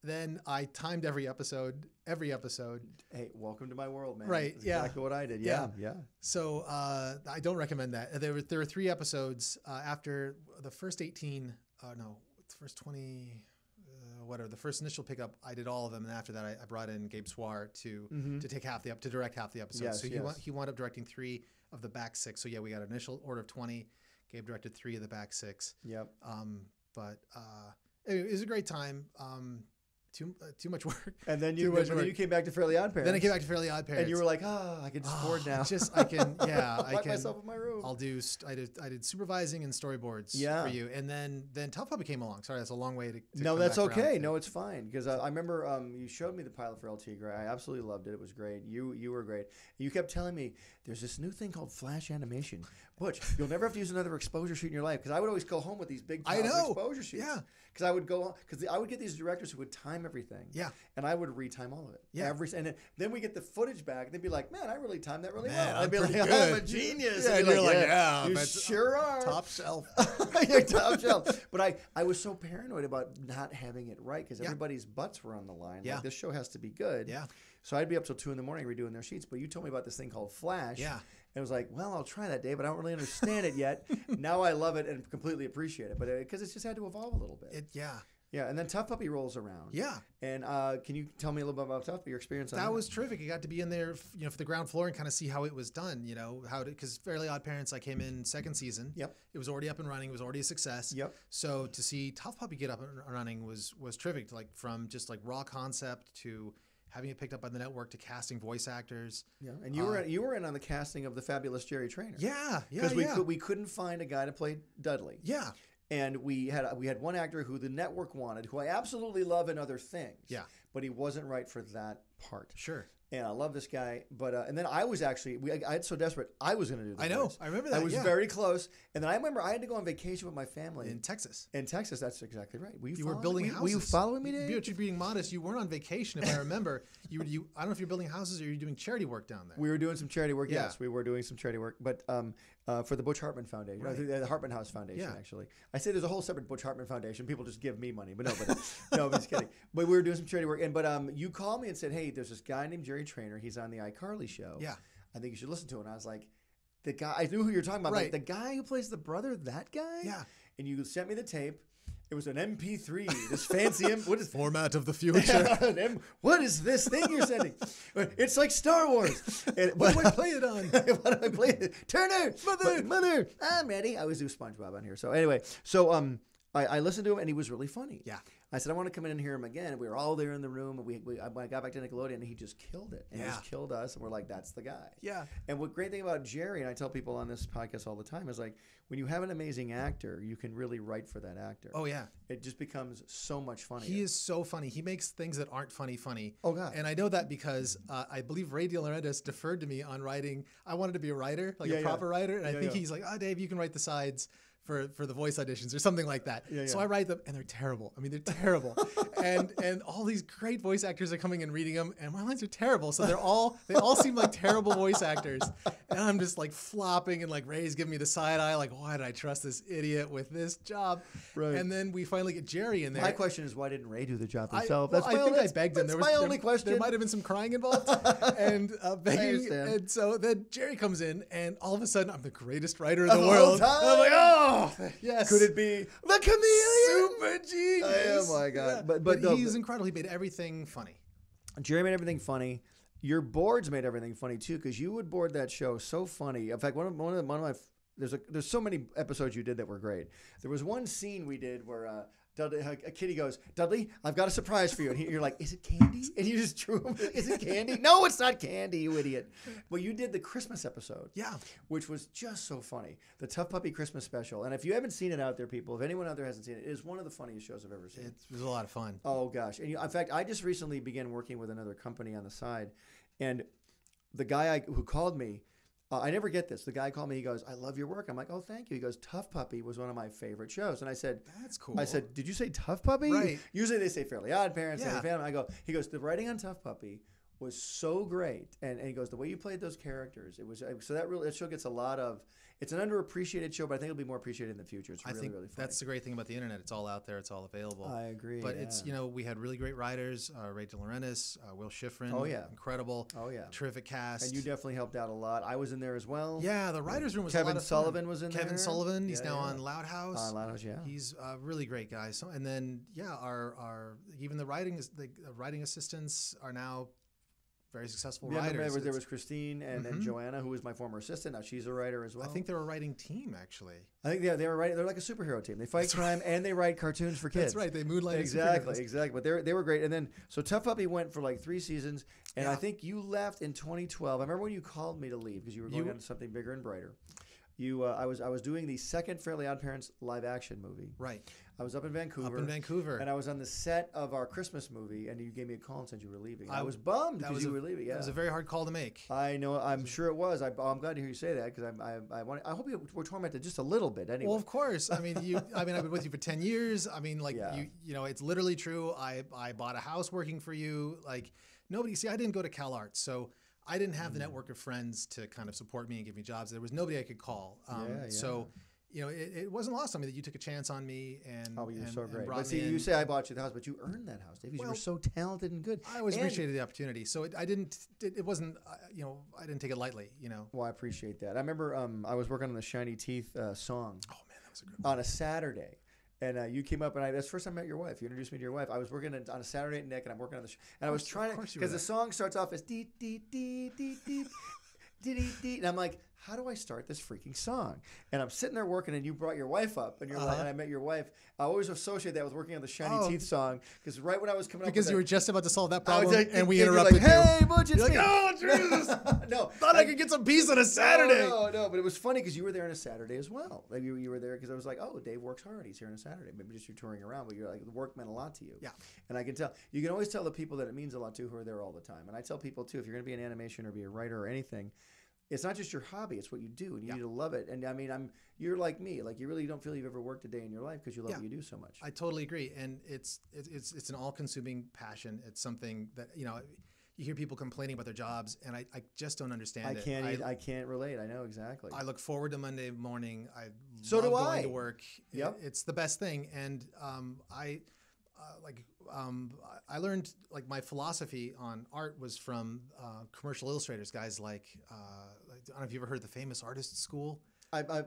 [SPEAKER 2] Then I timed every episode.
[SPEAKER 1] Hey, welcome to my world, man.
[SPEAKER 2] Right,
[SPEAKER 1] That's exactly what I did. Yeah.
[SPEAKER 2] So I don't recommend that. There were 3 episodes after the first 18. The first 20. The first initial pickup, I did all of them, and after that, I brought in Gabe Swar to direct half the episodes.
[SPEAKER 1] Yes,
[SPEAKER 2] so he wound up directing 3 of the back 6. So yeah, we got an initial order of 20. Gabe directed 3 of the back 6.
[SPEAKER 1] Yep.
[SPEAKER 2] It was a great time. Too much work.
[SPEAKER 1] And then you came back to Fairly Odd Parents.
[SPEAKER 2] Then I came back to Fairly Odd Parents.
[SPEAKER 1] And you were like, I can just board now.
[SPEAKER 2] I can
[SPEAKER 1] lock myself in my room.
[SPEAKER 2] I did supervising and storyboards for you. And then Tough Puppy came along. Sorry, that's a long way to
[SPEAKER 1] No, that's okay. No, it's fine. Because I remember you showed me the pilot for El Tigre. I absolutely loved it. It was great. You were great. You kept telling me there's this new thing called flash animation. Butch, you'll never have to use another exposure shoot in your life. Because I would always go home with these big exposure shoots.
[SPEAKER 2] Yeah.
[SPEAKER 1] Because I would get these directors who would time everything.
[SPEAKER 2] Yeah.
[SPEAKER 1] And I would retime all of it.
[SPEAKER 2] Yeah.
[SPEAKER 1] And then we get the footage back, and they'd be like, "Man, I really timed that really
[SPEAKER 2] Man,
[SPEAKER 1] well." I'd be like,
[SPEAKER 2] good.
[SPEAKER 1] "I'm a genius."
[SPEAKER 2] Yeah, and you're like, "Yeah,
[SPEAKER 1] you sure are."
[SPEAKER 2] Top shelf.
[SPEAKER 1] You're top shelf. But I was so paranoid about not having it right because everybody's butts were on the line.
[SPEAKER 2] Yeah.
[SPEAKER 1] Like, this show has to be good.
[SPEAKER 2] Yeah.
[SPEAKER 1] So I'd be up till 2 a.m. redoing their sheets. But you told me about this thing called Flash.
[SPEAKER 2] Yeah.
[SPEAKER 1] And it was like, well, I'll try that, Dave, but I don't really understand it yet. Now I love it and completely appreciate it. But because it's just had to evolve a little bit. Yeah, and then Tough Puppy rolls around.
[SPEAKER 2] Yeah.
[SPEAKER 1] And can you tell me a little bit about Tough Puppy, your experience on that?
[SPEAKER 2] That was terrific. I got to be in there, for the ground floor and kind of see how it was done, because Fairly Odd Parents, I came in second season.
[SPEAKER 1] Yep.
[SPEAKER 2] It was already up and running. It was already a success.
[SPEAKER 1] Yep.
[SPEAKER 2] So to see Tough Puppy get up and running was terrific, from just raw concept to having it picked up by the network to casting voice actors.
[SPEAKER 1] Yeah, and you were in on the casting of the fabulous Jerry Trainer.
[SPEAKER 2] Yeah,
[SPEAKER 1] because we couldn't find a guy to play Dudley.
[SPEAKER 2] Yeah.
[SPEAKER 1] And we had one actor who the network wanted, who I absolutely love in other things.
[SPEAKER 2] Yeah.
[SPEAKER 1] But he wasn't right for that part.
[SPEAKER 2] Sure.
[SPEAKER 1] And I love this guy, but and then I was actually I was so desperate I was going to do this.
[SPEAKER 2] I know, I remember that.
[SPEAKER 1] I was very close, and then I remember I had to go on vacation with my family
[SPEAKER 2] in Texas.
[SPEAKER 1] In Texas, that's exactly right.
[SPEAKER 2] You were building houses.
[SPEAKER 1] Were you following me, Dave?
[SPEAKER 2] You're being modest. You weren't on vacation, if I remember. You I don't know if you're building houses or you're doing charity work down there.
[SPEAKER 1] We were doing some charity work.
[SPEAKER 2] Yeah.
[SPEAKER 1] Yes, we were doing some charity work, but for the Butch Hartman Foundation,
[SPEAKER 2] Right.
[SPEAKER 1] the Hartman House Foundation.
[SPEAKER 2] Yeah.
[SPEAKER 1] Actually, I say there's a whole separate Butch Hartman Foundation. People just give me money, but no, I'm just kidding. But we were doing some charity work, but you called me and said, "Hey, there's this guy named Jerry Trainer. He's on the iCarly show.
[SPEAKER 2] Yeah,
[SPEAKER 1] I think you should listen to it." And I was like, "The guy." I knew who you were talking about.
[SPEAKER 2] Right.
[SPEAKER 1] Like, the guy who plays the brother, that guy.
[SPEAKER 2] Yeah.
[SPEAKER 1] And you sent me the tape. It was an MP3. This fancy what is
[SPEAKER 2] format of the future.
[SPEAKER 1] What is this thing you're sending? It's like Star Wars.
[SPEAKER 2] What do I play it on?
[SPEAKER 1] What do I play it? Turner, mother. I'm ready. I always do SpongeBob on here. So anyway, I listened to him and he was really funny.
[SPEAKER 2] Yeah.
[SPEAKER 1] I said, I want to come in and hear him again. We were all there in the room. And I got back to Nickelodeon and he just killed it. And he just killed us. And we're like, that's the guy.
[SPEAKER 2] Yeah.
[SPEAKER 1] And what great thing about Jerry, and I tell people on this podcast all the time, is like, when you have an amazing actor, you can really write for that actor.
[SPEAKER 2] Oh, yeah.
[SPEAKER 1] It just becomes so much funnier.
[SPEAKER 2] He is so funny. He makes things that aren't funny.
[SPEAKER 1] Oh, God.
[SPEAKER 2] And I know that because I believe Ray DeLaurentis deferred to me on writing. I wanted to be a writer, like a proper writer. And I think he's like, Dave, you can write the sides for the voice auditions or something like that. So I write them and they're terrible. I mean, they're terrible. and all these great voice actors are coming and reading them and my lines are terrible. So they all seem like terrible voice actors. And I'm just like flopping and like Ray's giving me the side eye, like, why did I trust this idiot with this job?
[SPEAKER 1] Right.
[SPEAKER 2] And then we finally get Jerry in there.
[SPEAKER 1] My question is, why didn't Ray do the job himself?
[SPEAKER 2] I think I begged him.
[SPEAKER 1] That's my only question.
[SPEAKER 2] There might have been some crying involved and begging. And so then Jerry comes in and all of a sudden I'm the greatest writer in the world.
[SPEAKER 1] And I'm like,
[SPEAKER 2] yes.
[SPEAKER 1] Could it be the chameleon?
[SPEAKER 2] Super genius.
[SPEAKER 1] Oh my God.
[SPEAKER 2] Yeah.
[SPEAKER 1] But no,
[SPEAKER 2] he's incredible. He made everything funny.
[SPEAKER 1] Jerry made everything funny. Your boards made everything funny too, because you would board that show so funny. In fact, one of my there's so many episodes you did that were great. There was one scene we did where Dudley, a kitty goes, "Dudley, I've got a surprise for you." And you're like, "Is it candy?" And you just drew him. "Is it candy?" "No, it's not candy, you idiot." Well, you did the Christmas episode.
[SPEAKER 2] Yeah.
[SPEAKER 1] Which was just so funny. The Tough Puppy Christmas special. And if you haven't seen it out there, people, if anyone out there hasn't seen it, it is one of the funniest shows I've ever seen.
[SPEAKER 2] It was a lot of fun.
[SPEAKER 1] Oh, gosh. And in fact, I just recently began working with another company on the side. And the guy who called me, I never get this. The guy called me. He goes, "I love your work." I'm like, "Oh, thank you." He goes, "Tough Puppy was one of my favorite shows." And I said,
[SPEAKER 2] "That's cool."
[SPEAKER 1] I said, "Did you say Tough Puppy?"
[SPEAKER 2] Right.
[SPEAKER 1] Usually they say Fairly Odd Parents.
[SPEAKER 2] Yeah.
[SPEAKER 1] He goes, "The writing on Tough Puppy was so great." And he goes, "The way you played those characters, it was so that show gets a lot of. It's an underappreciated show, but I think it'll be more appreciated in the future. It's really funny.
[SPEAKER 2] That's the great thing about the internet. It's all out there. It's all available.
[SPEAKER 1] I agree.
[SPEAKER 2] But it's, we had really great writers, Ray DeLaurentis, Will Schifrin.
[SPEAKER 1] Oh, yeah.
[SPEAKER 2] Incredible.
[SPEAKER 1] Oh, yeah.
[SPEAKER 2] Terrific cast.
[SPEAKER 1] And you definitely helped out a lot. I was in there as well.
[SPEAKER 2] Yeah, the writer's room was
[SPEAKER 1] Kevin
[SPEAKER 2] a lot of
[SPEAKER 1] Sullivan
[SPEAKER 2] fun.
[SPEAKER 1] was in there.
[SPEAKER 2] Kevin Sullivan, he's now on Loud House.
[SPEAKER 1] On Loud House, yeah.
[SPEAKER 2] He's a really great guy. So, and then, our even the writing assistants are now very successful writers.
[SPEAKER 1] There was Christine and Joanna, who was my former assistant. Now she's a writer as well.
[SPEAKER 2] I think they're a writing team, actually.
[SPEAKER 1] I think they were writing. They're like a superhero team. They fight crime and they write cartoons for kids.
[SPEAKER 2] That's right. They moonlight.
[SPEAKER 1] Exactly. But they were great. And then so Tough Puppy went for like 3 seasons, and I think you left in 2012. I remember when you called me to leave because you were going on to something bigger and brighter. I was doing the second Fairly Odd Parents live action movie.
[SPEAKER 2] Right.
[SPEAKER 1] I was up in Vancouver. And I was on the set of our Christmas movie, and you gave me a call and said you were leaving. I was bummed because you were leaving. Yeah.
[SPEAKER 2] That was a very hard call to make.
[SPEAKER 1] I know. I'm sure it was. I'm glad to hear you say that because I hope you were tormented just a little bit anyway.
[SPEAKER 2] Well, of course. I mean, I've been with you for 10 years. I mean, like it's literally true. I bought a house working for you. Like nobody. See, I didn't go to CalArts, so I didn't have the network of friends to kind of support me and give me jobs. There was nobody I could call. So, it wasn't lost on me that you took a chance on me and
[SPEAKER 1] you're so great.
[SPEAKER 2] But
[SPEAKER 1] see, you say I bought you the house, but you earned that house, Dave, because you were so talented and good.
[SPEAKER 2] I always appreciated the opportunity. So it wasn't, I didn't take it lightly,
[SPEAKER 1] Well, I appreciate that. I remember I was working on the Shiny Teeth song.
[SPEAKER 2] Oh man, that was a good one.
[SPEAKER 1] On a Saturday. And you came up, and that's the first time I met your wife. You introduced me to your wife. I was working on a Saturday at Nick, and I'm working on the and I was trying to, because the song starts off as dee dee dee dee dee dee dee dee, and I'm like, how do I start this freaking song? And I'm sitting there working, and you brought your wife up, and you're like, and I met your wife. I always associate that with working on the Shiny Teeth song, because right when I was coming up
[SPEAKER 2] because
[SPEAKER 1] with
[SPEAKER 2] you
[SPEAKER 1] that,
[SPEAKER 2] were just about to solve that problem, and we
[SPEAKER 1] you're
[SPEAKER 2] interrupted
[SPEAKER 1] like,
[SPEAKER 2] you.
[SPEAKER 1] Hey, Butch, it's
[SPEAKER 2] You're
[SPEAKER 1] me.
[SPEAKER 2] like, oh, Jesus.
[SPEAKER 1] No.
[SPEAKER 2] Thought I could get some peace on a Saturday.
[SPEAKER 1] No, but it was funny because you were there on a Saturday as well. Like you were there because I was like, oh, Dave works hard. He's here on a Saturday. Maybe just you're touring around, but you're like, the work meant a lot to you.
[SPEAKER 2] Yeah.
[SPEAKER 1] And I can tell. You can always tell the people that it means a lot to who are there all the time. And I tell people, too, if you're going to be in animation or be a writer or anything, it's not just your hobby, it's what you do, and you need to love it. And I mean, you're like me. Like, you really don't feel you've ever worked a day in your life because you love what you do so much.
[SPEAKER 2] I totally agree. And it's an all-consuming passion. It's something that, you hear people complaining about their jobs, and I just don't understand it.
[SPEAKER 1] I can't relate. I know exactly.
[SPEAKER 2] I look forward to Monday morning. I
[SPEAKER 1] love
[SPEAKER 2] going to work.
[SPEAKER 1] Yep.
[SPEAKER 2] It's the best thing. And I learned, like, my philosophy on art was from commercial illustrators, guys like I don't know if you ever heard of the famous artist school.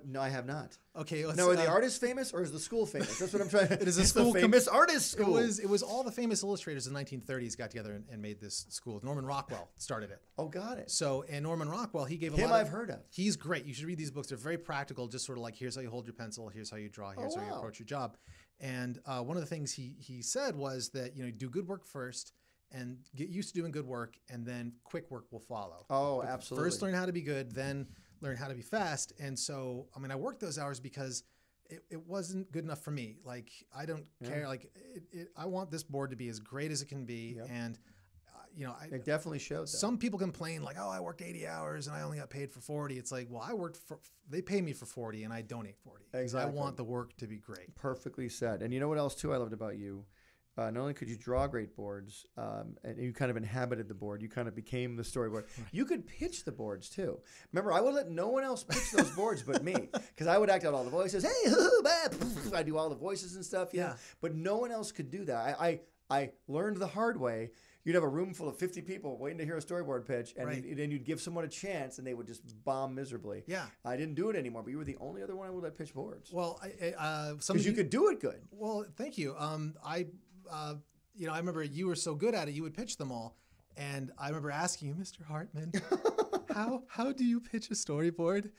[SPEAKER 1] No, I have not.
[SPEAKER 2] Okay.
[SPEAKER 1] Now, are the artists famous or is the school famous? That's what I'm trying to.
[SPEAKER 2] It is a school,
[SPEAKER 1] famous artist school.
[SPEAKER 2] It was all the famous illustrators in the 1930s got together and made this school. Norman Rockwell started it.
[SPEAKER 1] Oh, got it.
[SPEAKER 2] So, and Norman Rockwell, he gave
[SPEAKER 1] him. I've heard of.
[SPEAKER 2] He's great. You should read these books. They're very practical. Just sort of like, here's how you hold your pencil. Here's how you draw. Here's how you approach your job. And one of the things he said was that do good work first. And get used to doing good work, and then quick work will follow.
[SPEAKER 1] Oh, absolutely.
[SPEAKER 2] First learn how to be good, then learn how to be fast. And so, I mean, I worked those hours because it wasn't good enough for me. Like, I don't care. Like, I want this board to be as great as it can be. Yep. And, it
[SPEAKER 1] definitely showed that.
[SPEAKER 2] Some people complain, like, oh, I worked 80 hours and I only got paid for 40. It's like, well, they pay me for 40 and I donate 40.
[SPEAKER 1] Exactly.
[SPEAKER 2] I want the work to be great.
[SPEAKER 1] Perfectly said. And you know what else, too, I loved about you? Not only could you draw great boards, and you kind of inhabited the board, you kind of became the storyboard. Right. You could pitch the boards too. Remember, I would let no one else pitch those boards but me, because I would act out all the voices. Hey, I do all the voices and stuff. Yeah, but no one else could do that. I learned the hard way. You'd have a room full of 50 people waiting to hear a storyboard pitch, and then you'd give someone a chance, and they would just bomb miserably. Yeah, I didn't do it anymore, but you were the only other one I would let pitch boards.
[SPEAKER 2] Well,
[SPEAKER 1] because you could do it good.
[SPEAKER 2] Well, thank you. I remember you were so good at it, you would pitch them all. And I remember asking you, Mr. Hartman, how do you pitch a storyboard?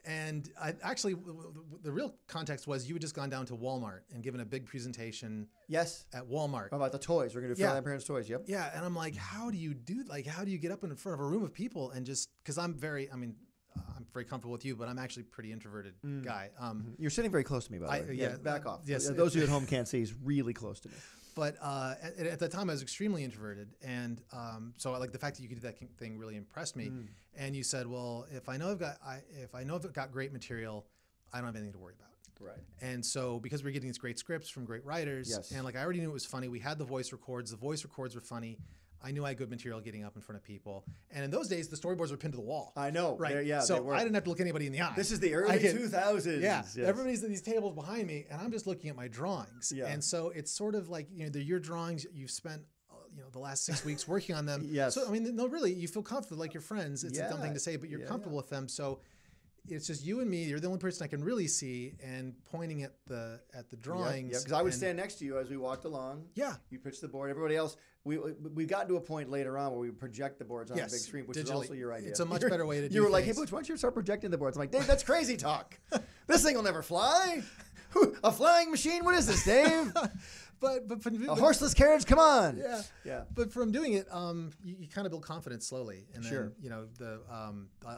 [SPEAKER 2] And the real context was you had just gone down to Walmart and given a big presentation.
[SPEAKER 1] Yes.
[SPEAKER 2] At Walmart.
[SPEAKER 1] About the toys. We're going to do Family Parents toys. Yep.
[SPEAKER 2] Yeah. And I'm like, how do you get up in front of a room of people and just, because I'm very comfortable with you, but I'm actually a pretty introverted guy.
[SPEAKER 1] You're sitting very close to me, by the way. Yeah, back off.
[SPEAKER 2] Yes.
[SPEAKER 1] Those of you at home can't see, he's really close to me.
[SPEAKER 2] But at the time, I was extremely introverted. And so like the fact that you could do that thing really impressed me. And you said, well, if I know I've got great material, I don't have anything to worry about.
[SPEAKER 1] Right.
[SPEAKER 2] And so because we're getting these great scripts from great writers, and like I already knew it was funny. We had the voice records. The voice records were funny. I knew I had good material getting up in front of people. And in those days, the storyboards were pinned to the wall.
[SPEAKER 1] I know.
[SPEAKER 2] Right. So I didn't have to look anybody in the eye.
[SPEAKER 1] This is the early 2000s.
[SPEAKER 2] Yeah. Yes. Everybody's at these tables behind me, and I'm just looking at my drawings.
[SPEAKER 1] Yeah.
[SPEAKER 2] And so it's sort of like, they're your drawings. You've spent the last 6 weeks working on them.
[SPEAKER 1] Yes.
[SPEAKER 2] So, I mean, no, really, you feel comfortable, like your friends. It's a dumb thing to say, but you're comfortable with them. So it's just you and me. You're the only person I can really see, and pointing at the drawings.
[SPEAKER 1] Yeah, because I would stand next to you as we walked along.
[SPEAKER 2] Yeah.
[SPEAKER 1] You pitched the board. Everybody else, we got to a point later on where we project the boards on a big screen, which is also your idea.
[SPEAKER 2] It's a much better way to do it.
[SPEAKER 1] You were like, hey, Butch, why don't you start projecting the boards? I'm like, Dave, that's crazy talk. This thing will never fly. A flying machine? What is this, Dave? But a horseless carriage? Come on. Yeah.
[SPEAKER 2] But from doing it, you kind of build confidence slowly, and then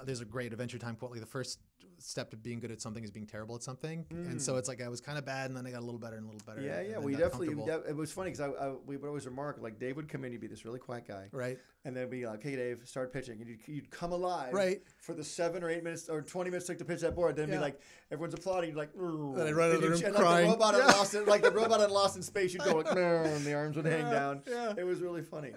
[SPEAKER 2] there's a great Adventure Time quote: like the first step to being good at something is being terrible at something. And so it's like I was kind of bad, and then I got a little better and a little better.
[SPEAKER 1] Yeah. We definitely. It was funny because we would always remark, like, Dave would come in, he'd be this really quiet guy,
[SPEAKER 2] right? And
[SPEAKER 1] then be like, "Hey, Dave, start pitching," and you'd come alive,
[SPEAKER 2] right,
[SPEAKER 1] for the 7 or 8 minutes or 20 minutes to pitch that board. Then be like, everyone's applauding, you'd like,
[SPEAKER 2] then I'd run out of the room
[SPEAKER 1] and
[SPEAKER 2] crying.
[SPEAKER 1] Like the robot had Lost in Space, you'd go like, and the arms would hang down. Yeah. It was really funny.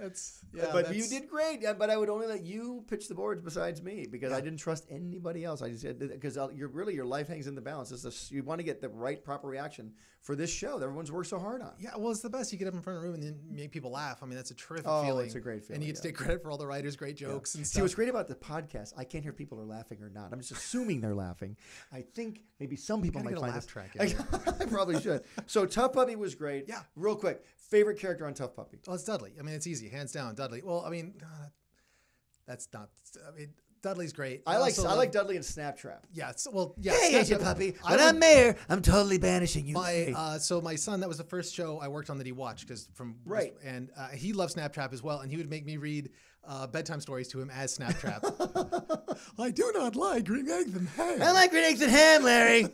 [SPEAKER 1] But you did great. But I would only let you pitch the boards besides me because I didn't trust anybody else. I just because your life hangs in the balance. You want to get the right proper reaction for this show that everyone's worked so hard on.
[SPEAKER 2] Yeah, well, it's the best. You get up in front of a room and then make people laugh. I mean, that's a terrific feeling.
[SPEAKER 1] It's a great feeling.
[SPEAKER 2] And you get to take credit for all the writers' great jokes and stuff.
[SPEAKER 1] See, what's great about the podcast, I can't hear if people are laughing or not. I'm just assuming they're laughing. I think maybe some people might find this.
[SPEAKER 2] Track
[SPEAKER 1] I probably should. So Tough Puppy was great.
[SPEAKER 2] Yeah.
[SPEAKER 1] Real quick, favorite character on Tough Puppy?
[SPEAKER 2] Well, it's Dudley. I mean, it's easy, hands down, Dudley. Well, I mean, Dudley's great.
[SPEAKER 1] I like Dudley and Snaptrap.
[SPEAKER 2] Yeah. Yeah.
[SPEAKER 1] Hey, it's your puppy. When I'm mayor, I'm totally banishing you.
[SPEAKER 2] So my son, that was the first show I worked on that he watched and he loved Snaptrap as well, and he would make me read bedtime stories to him as Snaptrap. I do not like green eggs and ham.
[SPEAKER 1] I like green eggs and ham, Larry.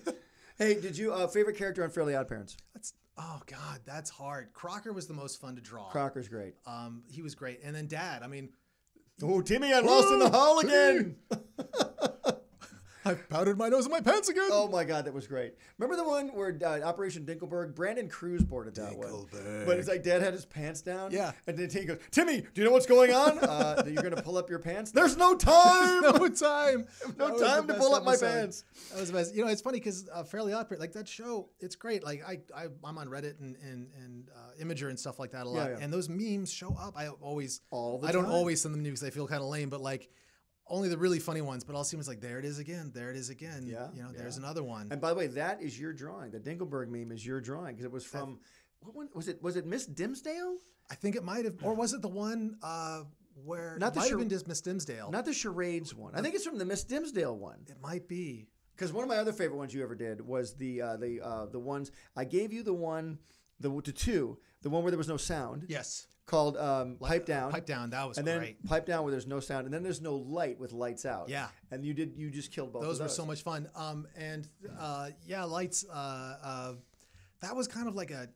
[SPEAKER 1] Hey, did you favorite character on Fairly OddParents?
[SPEAKER 2] Oh God, that's hard. Crocker was the most fun to draw.
[SPEAKER 1] Crocker's great.
[SPEAKER 2] He was great, and then Dad. I mean,
[SPEAKER 1] oh, Timmy, I'm lost in the hall again.
[SPEAKER 2] I've powdered my nose in my pants again.
[SPEAKER 1] Oh my God, that was great. Remember the one where Operation Dinkleberg? Brandon Cruz boarded that one. But it's like Dad had his pants down.
[SPEAKER 2] Yeah.
[SPEAKER 1] And then he goes, Timmy, do you know what's going on? You're going to pull up your pants? There's no time.
[SPEAKER 2] No time.
[SPEAKER 1] No time to pull up my pants.
[SPEAKER 2] That was the best. You know, it's funny because Fairly OddParents, like that show, it's great. Like I'm on Reddit and Imager and stuff like that a lot. Yeah. And those memes show up. I don't always send them to you because I feel kind of lame, but like, only the really funny ones, but I'll see them as like, there it is again. There it is again.
[SPEAKER 1] Yeah,
[SPEAKER 2] there's another one.
[SPEAKER 1] And by the way, that is your drawing. The Dinkleberg meme is your drawing because it was from, what one was it? Was it Miss Dimsdale?
[SPEAKER 2] I think it might have, or was it the one where
[SPEAKER 1] not
[SPEAKER 2] it might have been just Miss Dimsdale?
[SPEAKER 1] Not the charades one. I think it's from the Miss Dimsdale one.
[SPEAKER 2] It might be.
[SPEAKER 1] Because one of my other favorite ones you ever did was the ones I gave you the one the one where there was no sound.
[SPEAKER 2] Yes.
[SPEAKER 1] Called Pipe Down.
[SPEAKER 2] Pipe Down, that was
[SPEAKER 1] great. And then Pipe Down where there's no sound, and then there's no light with lights out.
[SPEAKER 2] Yeah.
[SPEAKER 1] And you just killed both of those.
[SPEAKER 2] Those were so much fun. Lights, that was kind of like I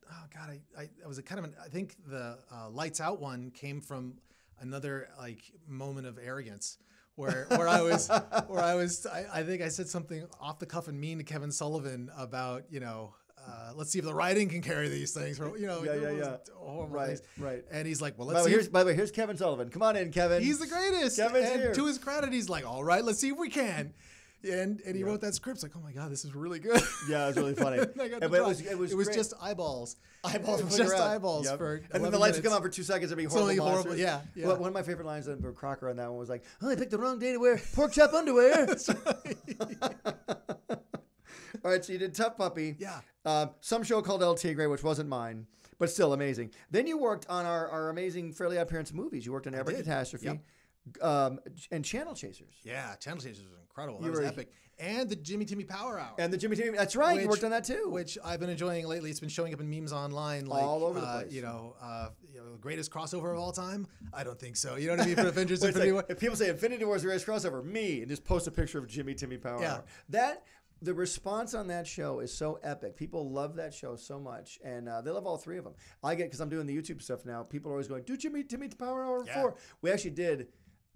[SPEAKER 2] think the Lights Out one came from another like moment of arrogance. Where I think I said something off the cuff and mean to Kevin Sullivan about, let's see if the writing can carry these things.
[SPEAKER 1] Right.
[SPEAKER 2] And he's like, well, let's see.
[SPEAKER 1] By the way, here's Kevin Sullivan. Come on in, Kevin.
[SPEAKER 2] He's the greatest.
[SPEAKER 1] Kevin's here.
[SPEAKER 2] To his credit, he's like, all right, let's see if we can. And he wrote that script. It's like, oh my God, this is really good.
[SPEAKER 1] Yeah, it was really funny.
[SPEAKER 2] It was just eyeballs.
[SPEAKER 1] Just
[SPEAKER 2] eyeballs
[SPEAKER 1] for and then the lights would come on for 2 seconds and be horrible.
[SPEAKER 2] Yeah.
[SPEAKER 1] One of my favorite lines for Crocker on that one was like, "Oh, I picked the wrong day to wear pork chop underwear." All right, so you did Tough Puppy.
[SPEAKER 2] Yeah.
[SPEAKER 1] Some show called El Tigre, which wasn't mine, but still amazing. Then you worked on our amazing Fairly OddParents movies. You worked on Epic Catastrophe.
[SPEAKER 2] Yep.
[SPEAKER 1] And Channel Chasers.
[SPEAKER 2] Yeah, Channel Chasers was incredible. That was epic. And the Jimmy Timmy Power Hour.
[SPEAKER 1] That's right. You worked on that too.
[SPEAKER 2] Which I've been enjoying lately. It's been showing up in memes online, like
[SPEAKER 1] all over the place.
[SPEAKER 2] Greatest crossover of all time. I don't think so. You know what I mean? For Avengers Infinity War.
[SPEAKER 1] If people say Infinity War is the greatest crossover, me, and just post a picture of Jimmy Timmy Power Hour. The response on that show is so epic. People love that show so much, and they love all three of them. Because I'm doing the YouTube stuff now. People are always going, "Do Jimmy Timmy Power Hour 4." We actually did.